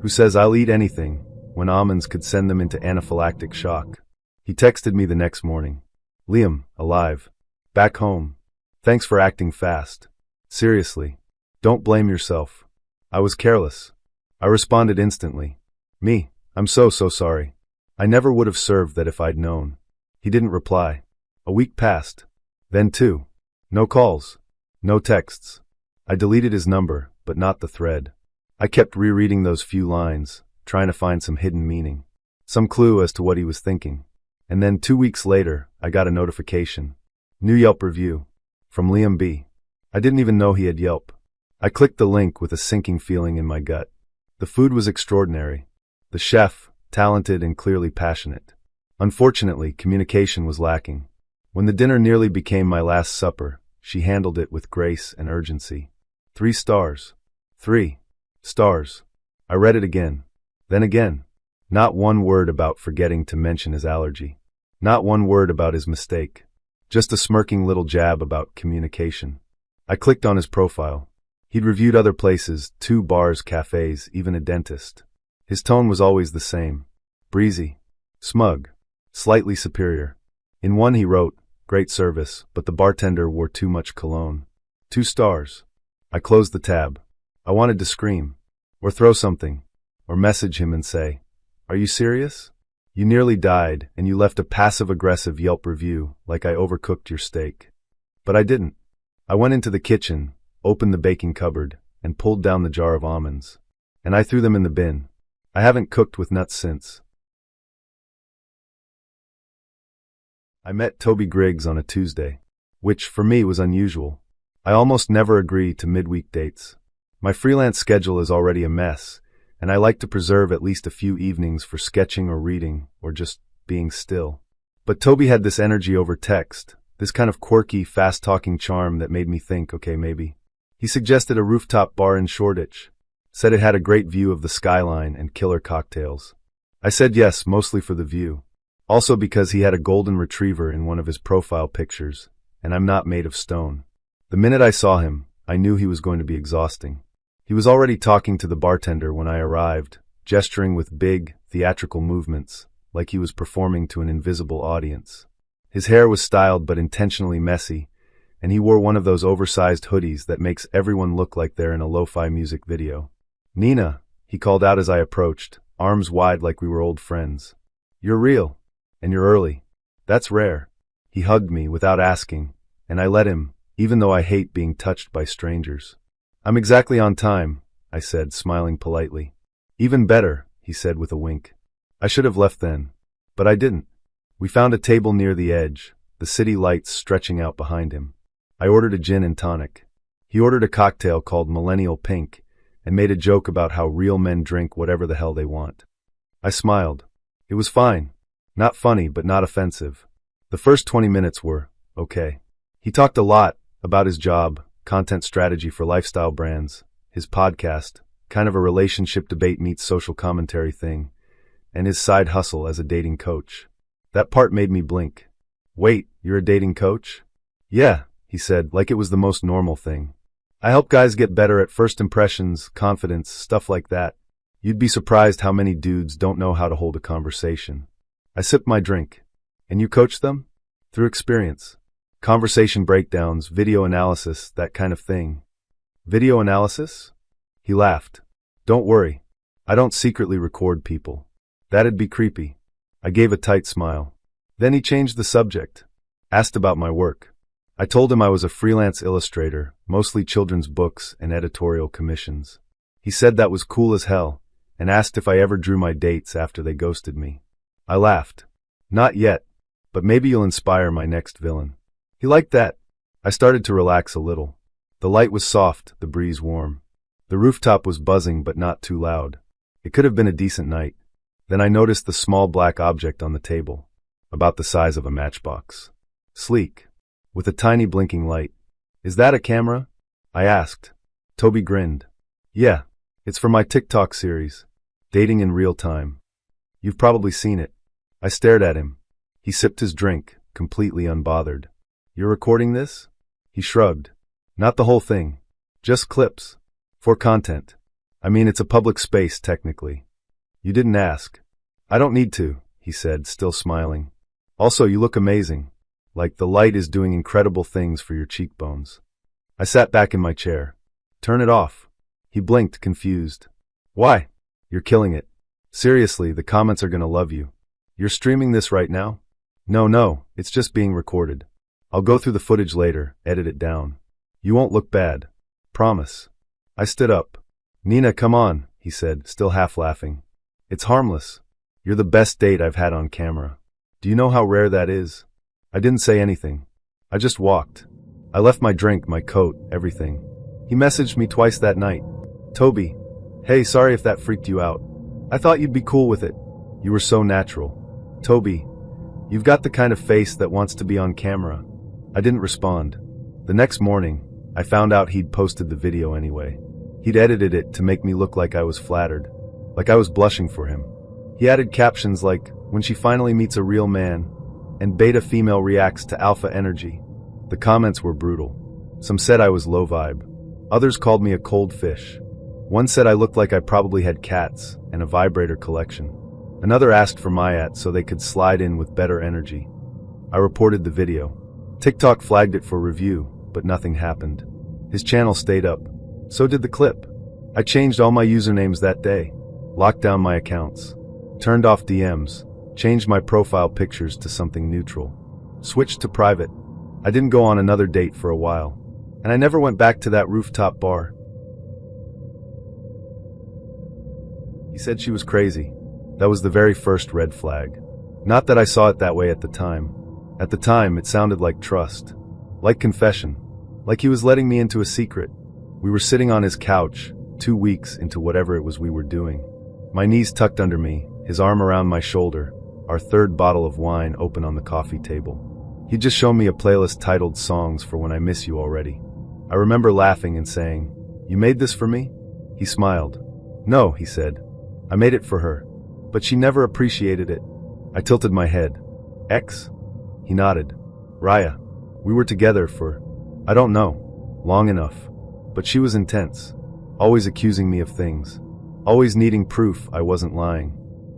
Who says I'll eat anything when almonds could send them into anaphylactic shock? He texted me the next morning. Liam, alive. Back home. Thanks for acting fast. Seriously. Don't blame yourself. I was careless. I responded instantly. Me, I'm so sorry. I never would have served that if I'd known. He didn't reply. A week passed. Then two. No calls. No texts. I deleted his number, but not the thread. I kept rereading those few lines, trying to find some hidden meaning, some clue as to what he was thinking. And then 2 weeks later, I got a notification. New Yelp review. From Liam B. I didn't even know he had Yelp. I clicked the link with a sinking feeling in my gut. The food was extraordinary. The chef, talented and clearly passionate. Unfortunately, communication was lacking. When the dinner nearly became my last supper, she handled it with grace and urgency. 3 stars. 3 stars. I read it again. Then again. Not one word about forgetting to mention his allergy. Not one word about his mistake. Just a smirking little jab about communication. I clicked on his profile. He'd reviewed other places, 2 bars, cafes, even a dentist. His tone was always the same. Breezy. Smug. Slightly superior. In one he wrote, "Great service, but the bartender wore too much cologne." 2 stars. I closed the tab. I wanted to scream. Or throw something. Or message him and say, "Are you serious? You nearly died, and you left a passive-aggressive Yelp review like I overcooked your steak." But I didn't. I went into the kitchen, opened the baking cupboard, and pulled down the jar of almonds. And I threw them in the bin. I haven't cooked with nuts since. I met Toby Griggs on a Tuesday, which for me was unusual. I almost never agree to midweek dates. My freelance schedule is already a mess, and I like to preserve at least a few evenings for sketching or reading, or just being still. But Toby had this energy over text, this kind of quirky, fast-talking charm that made me think, okay, maybe. He suggested a rooftop bar in Shoreditch, said it had a great view of the skyline and killer cocktails. I said yes, mostly for the view. Also because he had a golden retriever in one of his profile pictures, and I'm not made of stone. The minute I saw him, I knew he was going to be exhausting. He was already talking to the bartender when I arrived, gesturing with big, theatrical movements, like he was performing to an invisible audience. His hair was styled but intentionally messy, and he wore one of those oversized hoodies that makes everyone look like they're in a lo-fi music video. "Nina," he called out as I approached, arms wide like we were old friends. "You're real. And you're early. That's rare." He hugged me without asking, and I let him, even though I hate being touched by strangers. "I'm exactly on time," I said, smiling politely. "Even better," he said with a wink. I should have left then, but I didn't. We found a table near the edge, the city lights stretching out behind him. I ordered a gin and tonic. He ordered a cocktail called Millennial Pink and made a joke about how real men drink whatever the hell they want. I smiled. It was fine. Not funny, but not offensive. The first 20 minutes were okay. He talked a lot about his job, content strategy for lifestyle brands, his podcast, kind of a relationship debate meets social commentary thing, and his side hustle as a dating coach. That part made me blink. "Wait, you're a dating coach?" "Yeah," he said, like it was the most normal thing. "I help guys get better at first impressions, confidence, stuff like that. You'd be surprised how many dudes don't know how to hold a conversation." I sipped my drink. "And you coach them?" "Through experience. Conversation breakdowns, video analysis, that kind of thing." "Video analysis?" He laughed. "Don't worry. I don't secretly record people. That'd be creepy." I gave a tight smile. Then he changed the subject. Asked about my work. I told him I was a freelance illustrator, mostly children's books and editorial commissions. He said that was cool as hell, and asked if I ever drew my dates after they ghosted me. I laughed. "Not yet, but maybe you'll inspire my next villain." He liked that. I started to relax a little. The light was soft, the breeze warm. The rooftop was buzzing but not too loud. It could have been a decent night. Then I noticed the small black object on the table, about the size of a matchbox. Sleek, with a tiny blinking light. "Is that a camera?" I asked. Toby grinned. "Yeah, it's for my TikTok series, Dating in Real Time. You've probably seen it." I stared at him. He sipped his drink, completely unbothered. "You're recording this?" He shrugged. "Not the whole thing. Just clips. For content. I mean, it's a public space, technically." "You didn't ask." "I don't need to," he said, still smiling. "Also, you look amazing. Like the light is doing incredible things for your cheekbones." I sat back in my chair. "Turn it off." He blinked, confused. "Why?" "You're killing it. Seriously, the comments are gonna love you." "You're streaming this right now?" No, it's just being recorded. I'll go through the footage later, edit it down. You won't look bad. Promise. I stood up. Nina, come on, he said, still half laughing. It's harmless. You're the best date I've had on camera. Do you know how rare that is? I didn't say anything. I just walked. I left my drink, my coat, everything. He messaged me twice that night. Toby. Hey, sorry if that freaked you out. I thought you'd be cool with it. You were so natural. Toby. You've got the kind of face that wants to be on camera. I didn't respond. The next morning, I found out he'd posted the video anyway. He'd edited it to make me look like I was flattered. Like I was blushing for him. He added captions like, when she finally meets a real man, and beta female reacts to alpha energy. The comments were brutal. Some said I was low vibe. Others called me a cold fish. One said I looked like I probably had cats and a vibrator collection. Another asked for my @ so they could slide in with better energy. I reported the video. TikTok flagged it for review, but nothing happened. His channel stayed up. So did the clip. I changed all my usernames that day, locked down my accounts, turned off DMs, changed my profile pictures to something neutral, switched to private. I didn't go on another date for a while, and I never went back to that rooftop bar. He said she was crazy. That was the very first red flag. Not that I saw it that way at the time. At the time, it sounded like trust. Like confession. Like he was letting me into a secret. We were sitting on his couch, 2 weeks into whatever it was we were doing. My knees tucked under me, his arm around my shoulder, our third bottle of wine open on the coffee table. He'd just shown me a playlist titled Songs for When I Miss You Already. I remember laughing and saying, "You made this for me?" He smiled. "No," he said. "I made it for her. But she never appreciated it." I tilted my head. "Ex?" He nodded. "Raya. We were together for, I don't know, long enough. But she was intense. Always accusing me of things. Always needing proof I wasn't lying.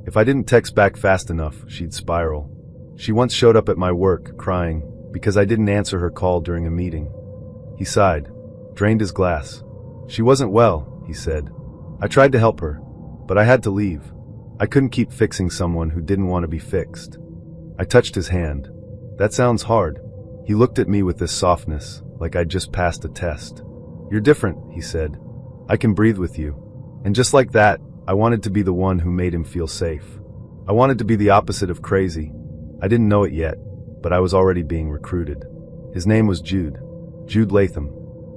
If I didn't text back fast enough, she'd spiral. She once showed up at my work, crying, because I didn't answer her call during a meeting." He sighed, drained his glass. "She wasn't well," he said. "I tried to help her, but I had to leave. I couldn't keep fixing someone who didn't want to be fixed." I touched his hand. "That sounds hard." He looked at me with this softness, like I'd just passed a test. "You're different," he said. "I can breathe with you." And just like that, I wanted to be the one who made him feel safe. I wanted to be the opposite of crazy. I didn't know it yet, but I was already being recruited. His name was Jude. Jude Latham.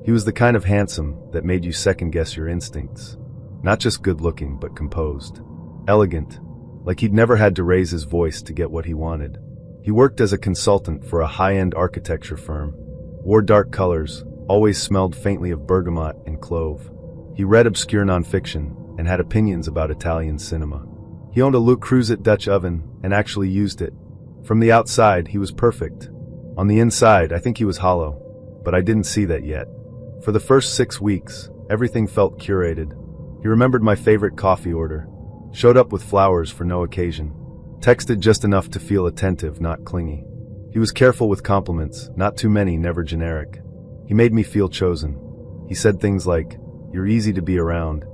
He was the kind of handsome that made you second-guess your instincts. Not just good-looking, but composed. Elegant. Like he'd never had to raise his voice to get what he wanted. He worked as a consultant for a high-end architecture firm. Wore dark colors, always smelled faintly of bergamot and clove. He read obscure nonfiction and had opinions about Italian cinema. He owned a Le Creuset Dutch oven and actually used it. From the outside, he was perfect. On the inside, I think he was hollow, but I didn't see that yet. For the first 6 weeks, everything felt curated. He remembered my favorite coffee order, showed up with flowers for no occasion, texted just enough to feel attentive, not clingy. He was careful with compliments, not too many, never generic. He made me feel chosen. He said things like, "You're easy to be around,"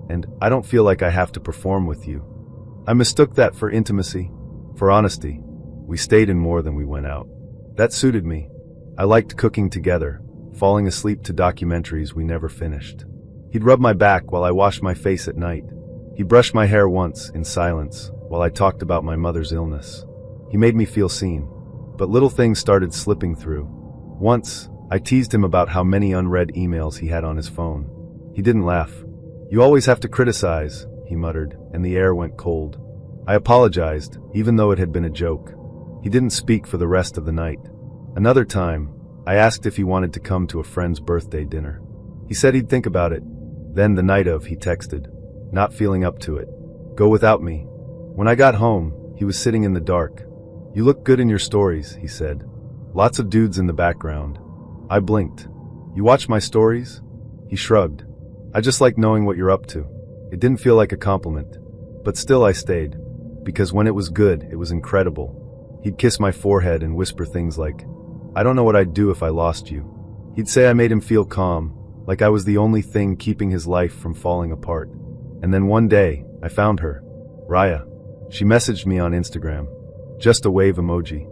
and "I don't feel like I have to perform with you." I mistook that for intimacy, for honesty. We stayed in more than we went out. That suited me. I liked cooking together, falling asleep to documentaries we never finished. He'd rub my back while I washed my face at night. He brushed my hair once, in silence, while I talked about my mother's illness. He made me feel seen. But little things started slipping through. Once, I teased him about how many unread emails he had on his phone. He didn't laugh. "You always have to criticize," he muttered, and the air went cold. I apologized, even though it had been a joke. He didn't speak for the rest of the night. Another time, I asked if he wanted to come to a friend's birthday dinner. He said he'd think about it. Then the night of, he texted, "Not feeling up to it. Go without me." When I got home, he was sitting in the dark. "You look good in your stories," he said. "Lots of dudes in the background." I blinked. "You watch my stories?" He shrugged. "I just like knowing what you're up to." It didn't feel like a compliment. But still I stayed. Because when it was good, it was incredible. He'd kiss my forehead and whisper things like, "I don't know what I'd do if I lost you." He'd say I made him feel calm, like I was the only thing keeping his life from falling apart. And then one day, I found her. Raya. She messaged me on Instagram. Just a wave emoji.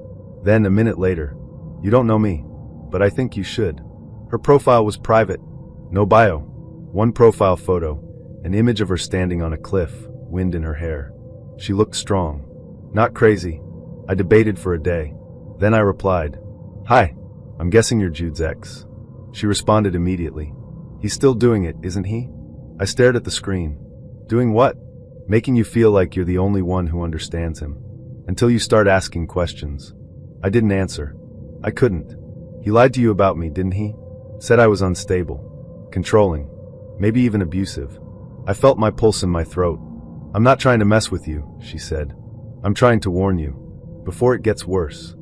Then, a minute later, "You don't know me, but I think you should." Her profile was private. No bio. One profile photo, an image of her standing on a cliff, wind in her hair. She looked strong. Not crazy. I debated for a day. Then I replied, "Hi, I'm guessing you're Jude's ex." She responded immediately. "He's still doing it, isn't he?" I stared at the screen. "Doing what?" "Making you feel like you're the only one who understands him. Until you start asking questions." I didn't answer. I couldn't. "He lied to you about me, didn't he?" Said I was unstable, controlling, maybe even abusive. I felt my pulse in my throat. "I'm not trying to mess with you," she said. "I'm trying to warn you. Before it gets worse."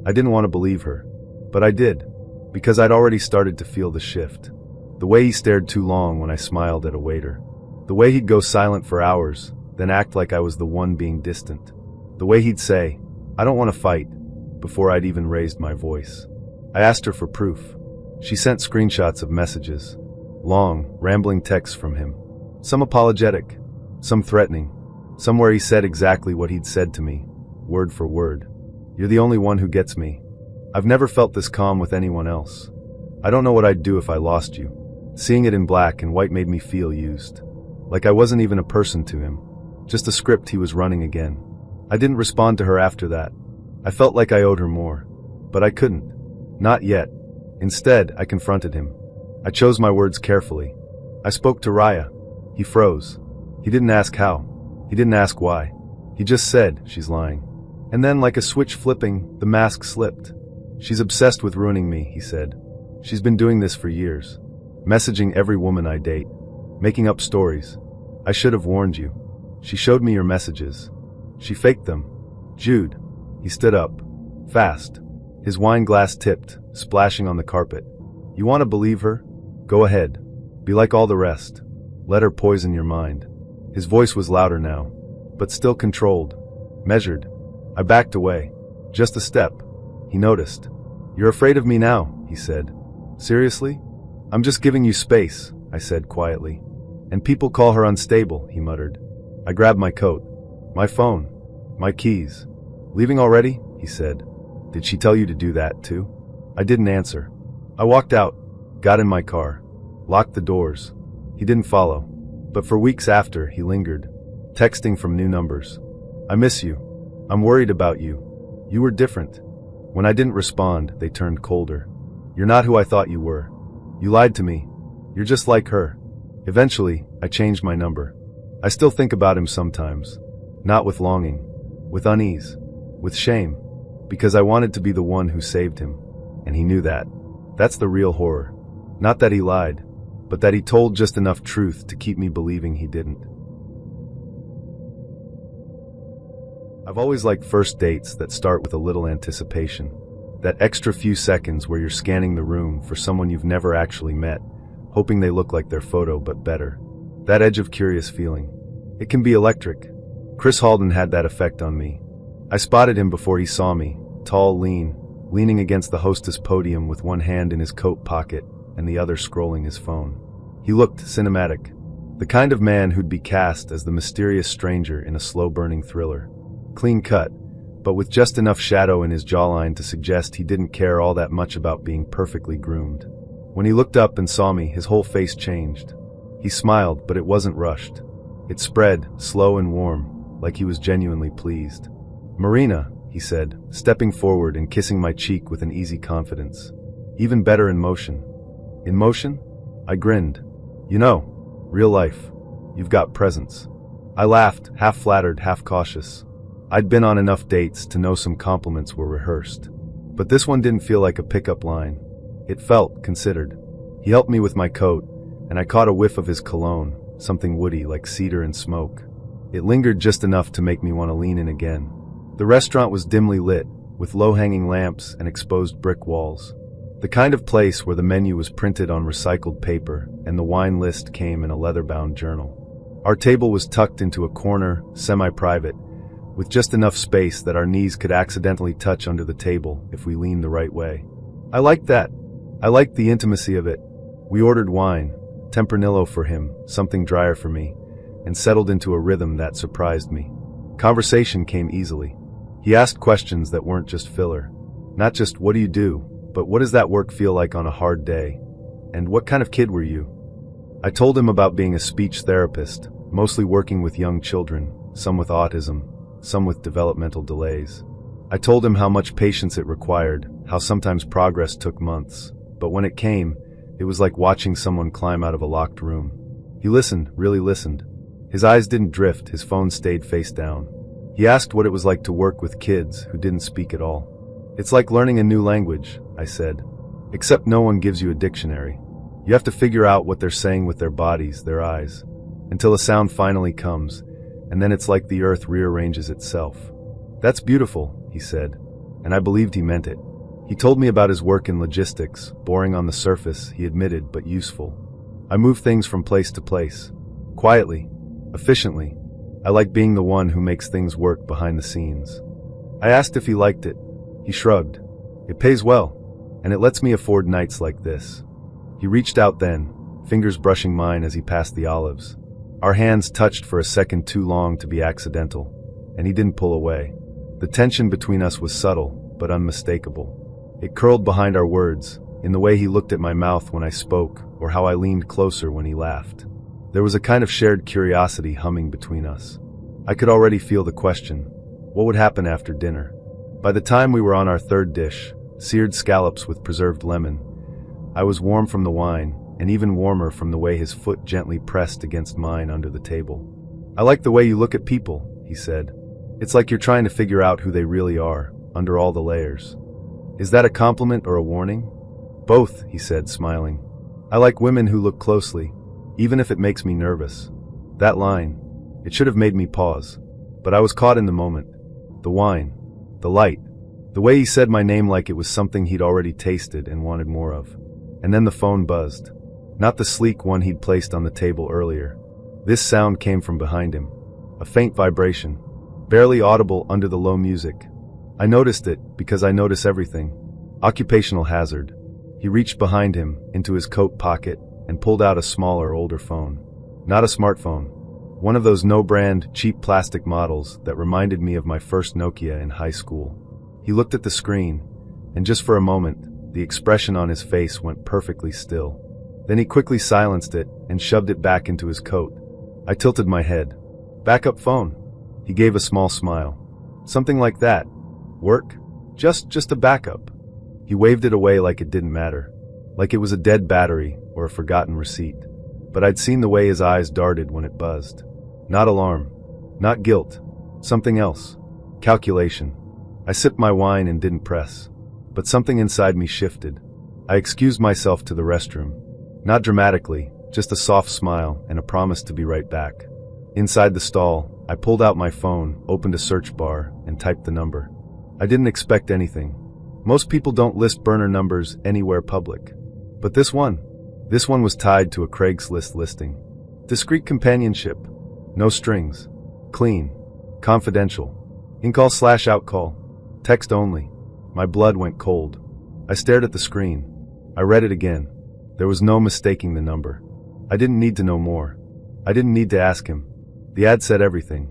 I didn't want to believe her, but I did, because I'd already started to feel the shift. The way he stared too long when I smiled at a waiter. The way he'd go silent for hours, then act like I was the one being distant. The way he'd say, "I don't want to fight," before I'd even raised my voice. I asked her for proof. She sent screenshots of messages. Long, rambling texts from him. Some apologetic, some threatening, some where he said exactly what he'd said to me, word for word. "You're the only one who gets me. I've never felt this calm with anyone else. I don't know what I'd do if I lost you." Seeing it in black and white made me feel used. Like I wasn't even a person to him. Just a script he was running again. I didn't respond to her after that. I felt like I owed her more. But I couldn't. Not yet. Instead, I confronted him. I chose my words carefully. I spoke to Raya. He froze. He didn't ask how. He didn't ask why. He just said, "She's lying." And then, like a switch flipping, the mask slipped. "She's obsessed with ruining me," he said. "She's been doing this for years. Messaging every woman I date. Making up stories. I should have warned you. She showed me your messages. She faked them. Jude." He stood up. Fast. His wine glass tipped, splashing on the carpet. "You want to believe her? Go ahead. Be like all the rest. Let her poison your mind." His voice was louder now, but still controlled. Measured. I backed away. Just a step. He noticed. "You're afraid of me now," he said. "Seriously?" "I'm just giving you space," I said quietly. "And people call her unstable," he muttered. I grabbed my coat. "My phone. My keys." "Leaving already?" he said. "Did she tell you to do that too?" I didn't answer. I walked out, got in my car, locked the doors. He didn't follow. But for weeks after, he lingered, texting from new numbers. "I miss you. I'm worried about you. You were different." When I didn't respond, they turned colder. "You're not who I thought you were. You lied to me. You're just like her." Eventually, I changed my number. I still think about him sometimes. Not with longing. With unease. With shame. Because I wanted to be the one who saved him. And he knew that. That's the real horror. Not that he lied, but that he told just enough truth to keep me believing he didn't. I've always liked first dates that start with a little anticipation. That extra few seconds where you're scanning the room for someone you've never actually met, hoping they look like their photo but better. That edge of curious feeling. It can be electric. Chris Halden had that effect on me. I spotted him before he saw me, tall, leaning against the hostess podium with one hand in his coat pocket and the other scrolling his phone. He looked cinematic. The kind of man who'd be cast as the mysterious stranger in a slow-burning thriller. Clean cut, but with just enough shadow in his jawline to suggest he didn't care all that much about being perfectly groomed. When he looked up and saw me, his whole face changed. He smiled, but it wasn't rushed. It spread, slow and warm, like he was genuinely pleased. "Marina," he said, stepping forward and kissing my cheek with an easy confidence. "Even better in motion." "In motion?" I grinned. "You know, real life. You've got presence." I laughed, half flattered, half cautious. I'd been on enough dates to know some compliments were rehearsed. But this one didn't feel like a pickup line. It felt considered. He helped me with my coat, and I caught a whiff of his cologne, something woody like cedar and smoke. It lingered just enough to make me want to lean in again. The restaurant was dimly lit, with low-hanging lamps and exposed brick walls. The kind of place where the menu was printed on recycled paper and the wine list came in a leather-bound journal. Our table was tucked into a corner, semi-private, with just enough space that our knees could accidentally touch under the table if we leaned the right way. I liked that. I liked the intimacy of it. We ordered wine, Tempranillo for him, something drier for me, and settled into a rhythm that surprised me. Conversation came easily. He asked questions that weren't just filler. Not just, "What do you do?" but "What does that work feel like on a hard day?" "And what kind of kid were you?" I told him about being a speech therapist, mostly working with young children, some with autism, some with developmental delays. I told him how much patience it required, how sometimes progress took months, but when it came, it was like watching someone climb out of a locked room. He listened, really listened. His eyes didn't drift, his phone stayed face down. He asked what it was like to work with kids who didn't speak at all. "It's like learning a new language," I said. "Except no one gives you a dictionary. You have to figure out what they're saying with their bodies, their eyes, until a sound finally comes, and then it's like the earth rearranges itself." "That's beautiful," he said, and I believed he meant it. He told me about his work in logistics, boring on the surface, he admitted, but useful. "I move things from place to place. Quietly. Efficiently. I like being the one who makes things work behind the scenes." I asked if he liked it. He shrugged. "It pays well, and it lets me afford nights like this." He reached out then, fingers brushing mine as he passed the olives. Our hands touched for a second too long to be accidental, and he didn't pull away. The tension between us was subtle, but unmistakable. It curled behind our words, in the way he looked at my mouth when I spoke, or how I leaned closer when he laughed. There was a kind of shared curiosity humming between us. I could already feel the question: what would happen after dinner? By the time we were on our third dish, seared scallops with preserved lemon, I was warm from the wine, and even warmer from the way his foot gently pressed against mine under the table. "I like the way you look at people," he said. "It's like you're trying to figure out who they really are, under all the layers." "Is that a compliment or a warning?" "Both," he said, smiling. "I like women who look closely, even if it makes me nervous." That line, it should have made me pause. But I was caught in the moment. The wine, the light, the way he said my name like it was something he'd already tasted and wanted more of. And then the phone buzzed. Not the sleek one he'd placed on the table earlier. This sound came from behind him. A faint vibration, barely audible under the low music. I noticed it because I notice everything. Occupational hazard. He reached behind him, into his coat pocket, and pulled out a smaller, older phone. Not a smartphone. One of those no-brand, cheap plastic models that reminded me of my first Nokia in high school. He looked at the screen, and just for a moment, the expression on his face went perfectly still. Then he quickly silenced it and shoved it back into his coat. I tilted my head. "Backup phone." He gave a small smile. "Something like that. Work? Just a backup." He waved it away like it didn't matter. Like it was a dead battery or a forgotten receipt. But I'd seen the way his eyes darted when it buzzed. Not alarm. Not guilt. Something else. Calculation. I sipped my wine and didn't press. But something inside me shifted. I excused myself to the restroom. Not dramatically, just a soft smile and a promise to be right back. Inside the stall, I pulled out my phone, opened a search bar, and typed the number. I didn't expect anything. Most people don't list burner numbers anywhere public. But this one was tied to a Craigslist listing. Discreet companionship. No strings. Clean. Confidential. In-call/out-call. Text only. My blood went cold. I stared at the screen. I read it again. There was no mistaking the number. I didn't need to know more. I didn't need to ask him. The ad said everything.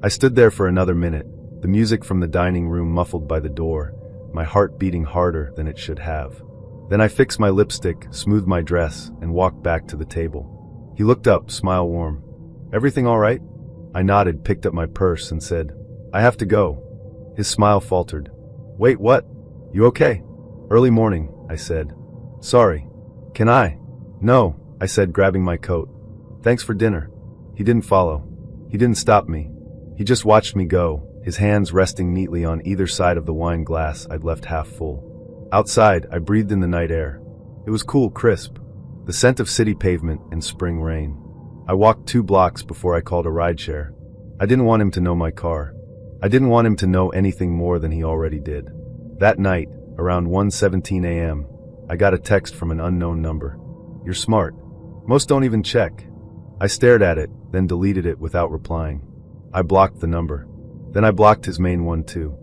I stood there for another minute, the music from the dining room muffled by the door, my heart beating harder than it should have. Then I fixed my lipstick, smoothed my dress, and walked back to the table. He looked up, smile warm. "Everything all right?" I nodded, picked up my purse, and said, "I have to go." His smile faltered. "Wait, what? You okay?" "Early morning," I said. "Sorry. Can I?" "No," I said, grabbing my coat. "Thanks for dinner." He didn't follow. He didn't stop me. He just watched me go, his hands resting neatly on either side of the wine glass I'd left half full. Outside, I breathed in the night air. It was cool, crisp. The scent of city pavement and spring rain. I walked 2 blocks before I called a rideshare. I didn't want him to know my car. I didn't want him to know anything more than he already did. That night, around 1:17 a.m., I got a text from an unknown number. "You're smart. Most don't even check." I stared at it, then deleted it without replying. I blocked the number. Then I blocked his main one too.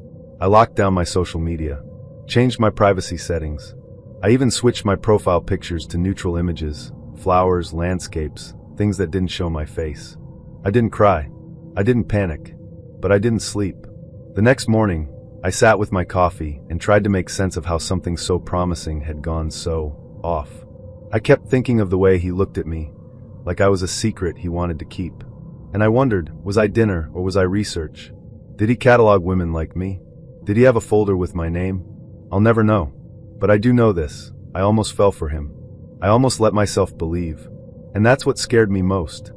I locked down my social media. Changed my privacy settings. I even switched my profile pictures to neutral images, flowers, landscapes, things that didn't show my face. I didn't cry. I didn't panic. But I didn't sleep. The next morning, I sat with my coffee and tried to make sense of how something so promising had gone so off. I kept thinking of the way he looked at me, like I was a secret he wanted to keep. And I wondered, was I dinner or was I research? Did he catalog women like me? Did he have a folder with my name? I'll never know. But I do know this. I almost fell for him. I almost let myself believe. And that's what scared me most.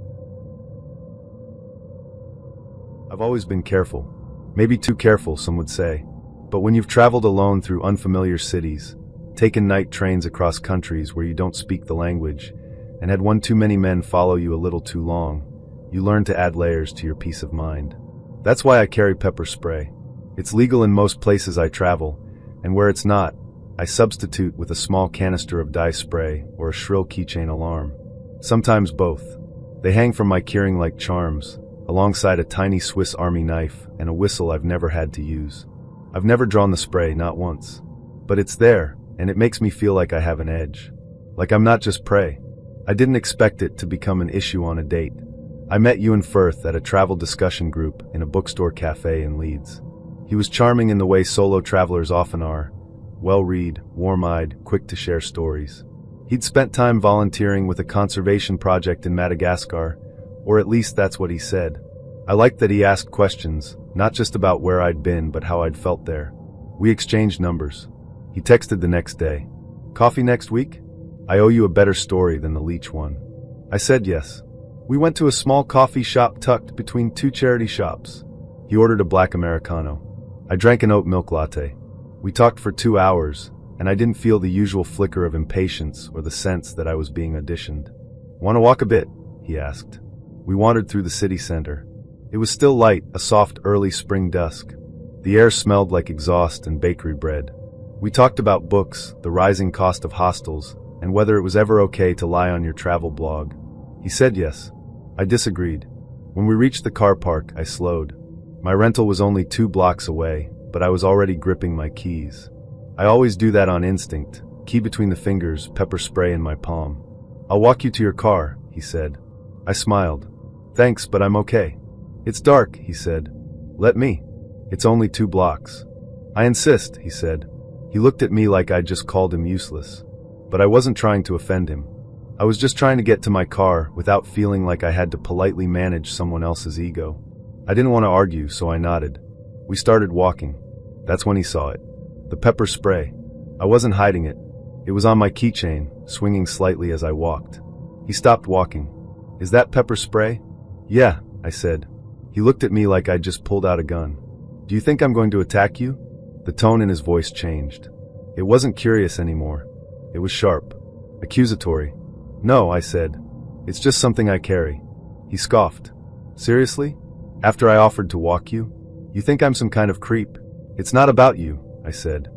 I've always been careful. Maybe too careful, some would say. But when you've traveled alone through unfamiliar cities, taken night trains across countries where you don't speak the language, and had one too many men follow you a little too long, you learn to add layers to your peace of mind. That's why I carry pepper spray. It's legal in most places I travel, and where it's not, I substitute with a small canister of dye spray or a shrill keychain alarm. Sometimes both. They hang from my keyring like charms, alongside a tiny Swiss Army knife and a whistle I've never had to use. I've never drawn the spray, not once. But it's there, and it makes me feel like I have an edge. Like I'm not just prey. I didn't expect it to become an issue on a date. I met Ewan Firth at a travel discussion group in a bookstore cafe in Leeds. He was charming in the way solo travelers often are, well-read, warm-eyed, quick to share stories. He'd spent time volunteering with a conservation project in Madagascar, or at least that's what he said. I liked that he asked questions, not just about where I'd been but how I'd felt there. We exchanged numbers. He texted the next day. Coffee next week? I owe you a better story than the leech one. I said yes. We went to a small coffee shop tucked between two charity shops. He ordered a black Americano. I drank an oat milk latte. We talked for 2 hours, and I didn't feel the usual flicker of impatience or the sense that I was being auditioned. Want to walk a bit? He asked. We wandered through the city center. It was still light, a soft early spring dusk. The air smelled like exhaust and bakery bread. We talked about books, the rising cost of hostels, and whether it was ever okay to lie on your travel blog. He said yes. I disagreed. When we reached the car park, I slowed. My rental was only 2 blocks away, but I was already gripping my keys. I always do that on instinct, key between the fingers, pepper spray in my palm. I'll walk you to your car, he said. I smiled. Thanks, but I'm okay. It's dark, he said. Let me. It's only 2 blocks. I insist, he said. He looked at me like I'd just called him useless. But I wasn't trying to offend him. I was just trying to get to my car without feeling like I had to politely manage someone else's ego. I didn't want to argue, so I nodded. We started walking. That's when he saw it. The pepper spray. I wasn't hiding it. It was on my keychain, swinging slightly as I walked. He stopped walking. Is that pepper spray? Yeah, I said. He looked at me like I'd just pulled out a gun. Do you think I'm going to attack you? The tone in his voice changed. It wasn't curious anymore. It was sharp. Accusatory. No, I said. It's just something I carry. He scoffed. Seriously? After I offered to walk you? You think I'm some kind of creep? It's not about you, I said.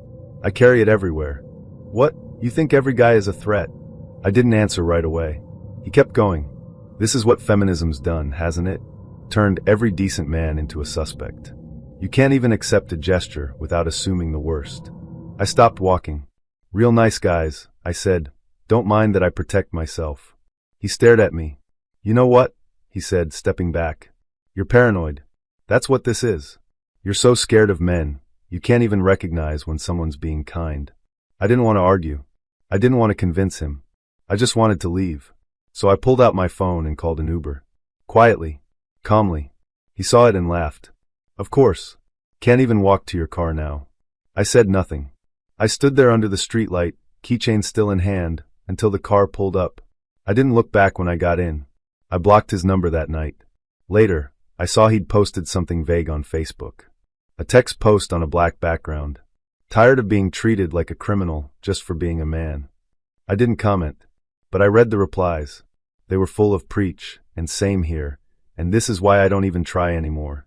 I carry it everywhere. What? You think every guy is a threat? I didn't answer right away. He kept going. This is what feminism's done, hasn't it? Turned every decent man into a suspect. You can't even accept a gesture without assuming the worst. I stopped walking. Real nice guys, I said. Don't mind that I protect myself. He stared at me. You know what? He said, stepping back. You're paranoid. That's what this is. You're so scared of men, you can't even recognize when someone's being kind. I didn't want to argue. I didn't want to convince him. I just wanted to leave. So I pulled out my phone and called an Uber. Quietly. Calmly. He saw it and laughed. Of course. Can't even walk to your car now. I said nothing. I stood there under the streetlight, keychain still in hand, until the car pulled up. I didn't look back when I got in. I blocked his number that night. Later, I saw he'd posted something vague on Facebook. A text post on a black background. Tired of being treated like a criminal just for being a man. I didn't comment, but I read the replies. They were full of preach, and same here, and this is why I don't even try anymore.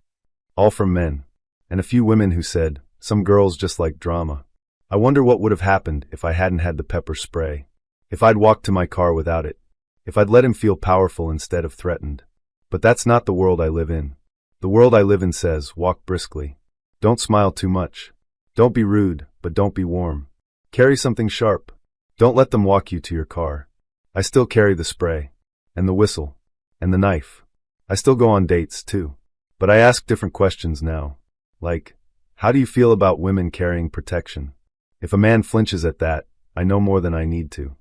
All from men. And a few women who said, some girls just like drama. I wonder what would have happened if I hadn't had the pepper spray. If I'd walked to my car without it. If I'd let him feel powerful instead of threatened. But that's not the world I live in. The world I live in says, walk briskly. Don't smile too much. Don't be rude, but don't be warm. Carry something sharp. Don't let them walk you to your car. I still carry the spray. And the whistle. And the knife. I still go on dates, too. But I ask different questions now. Like, how do you feel about women carrying protection? If a man flinches at that, I know more than I need to.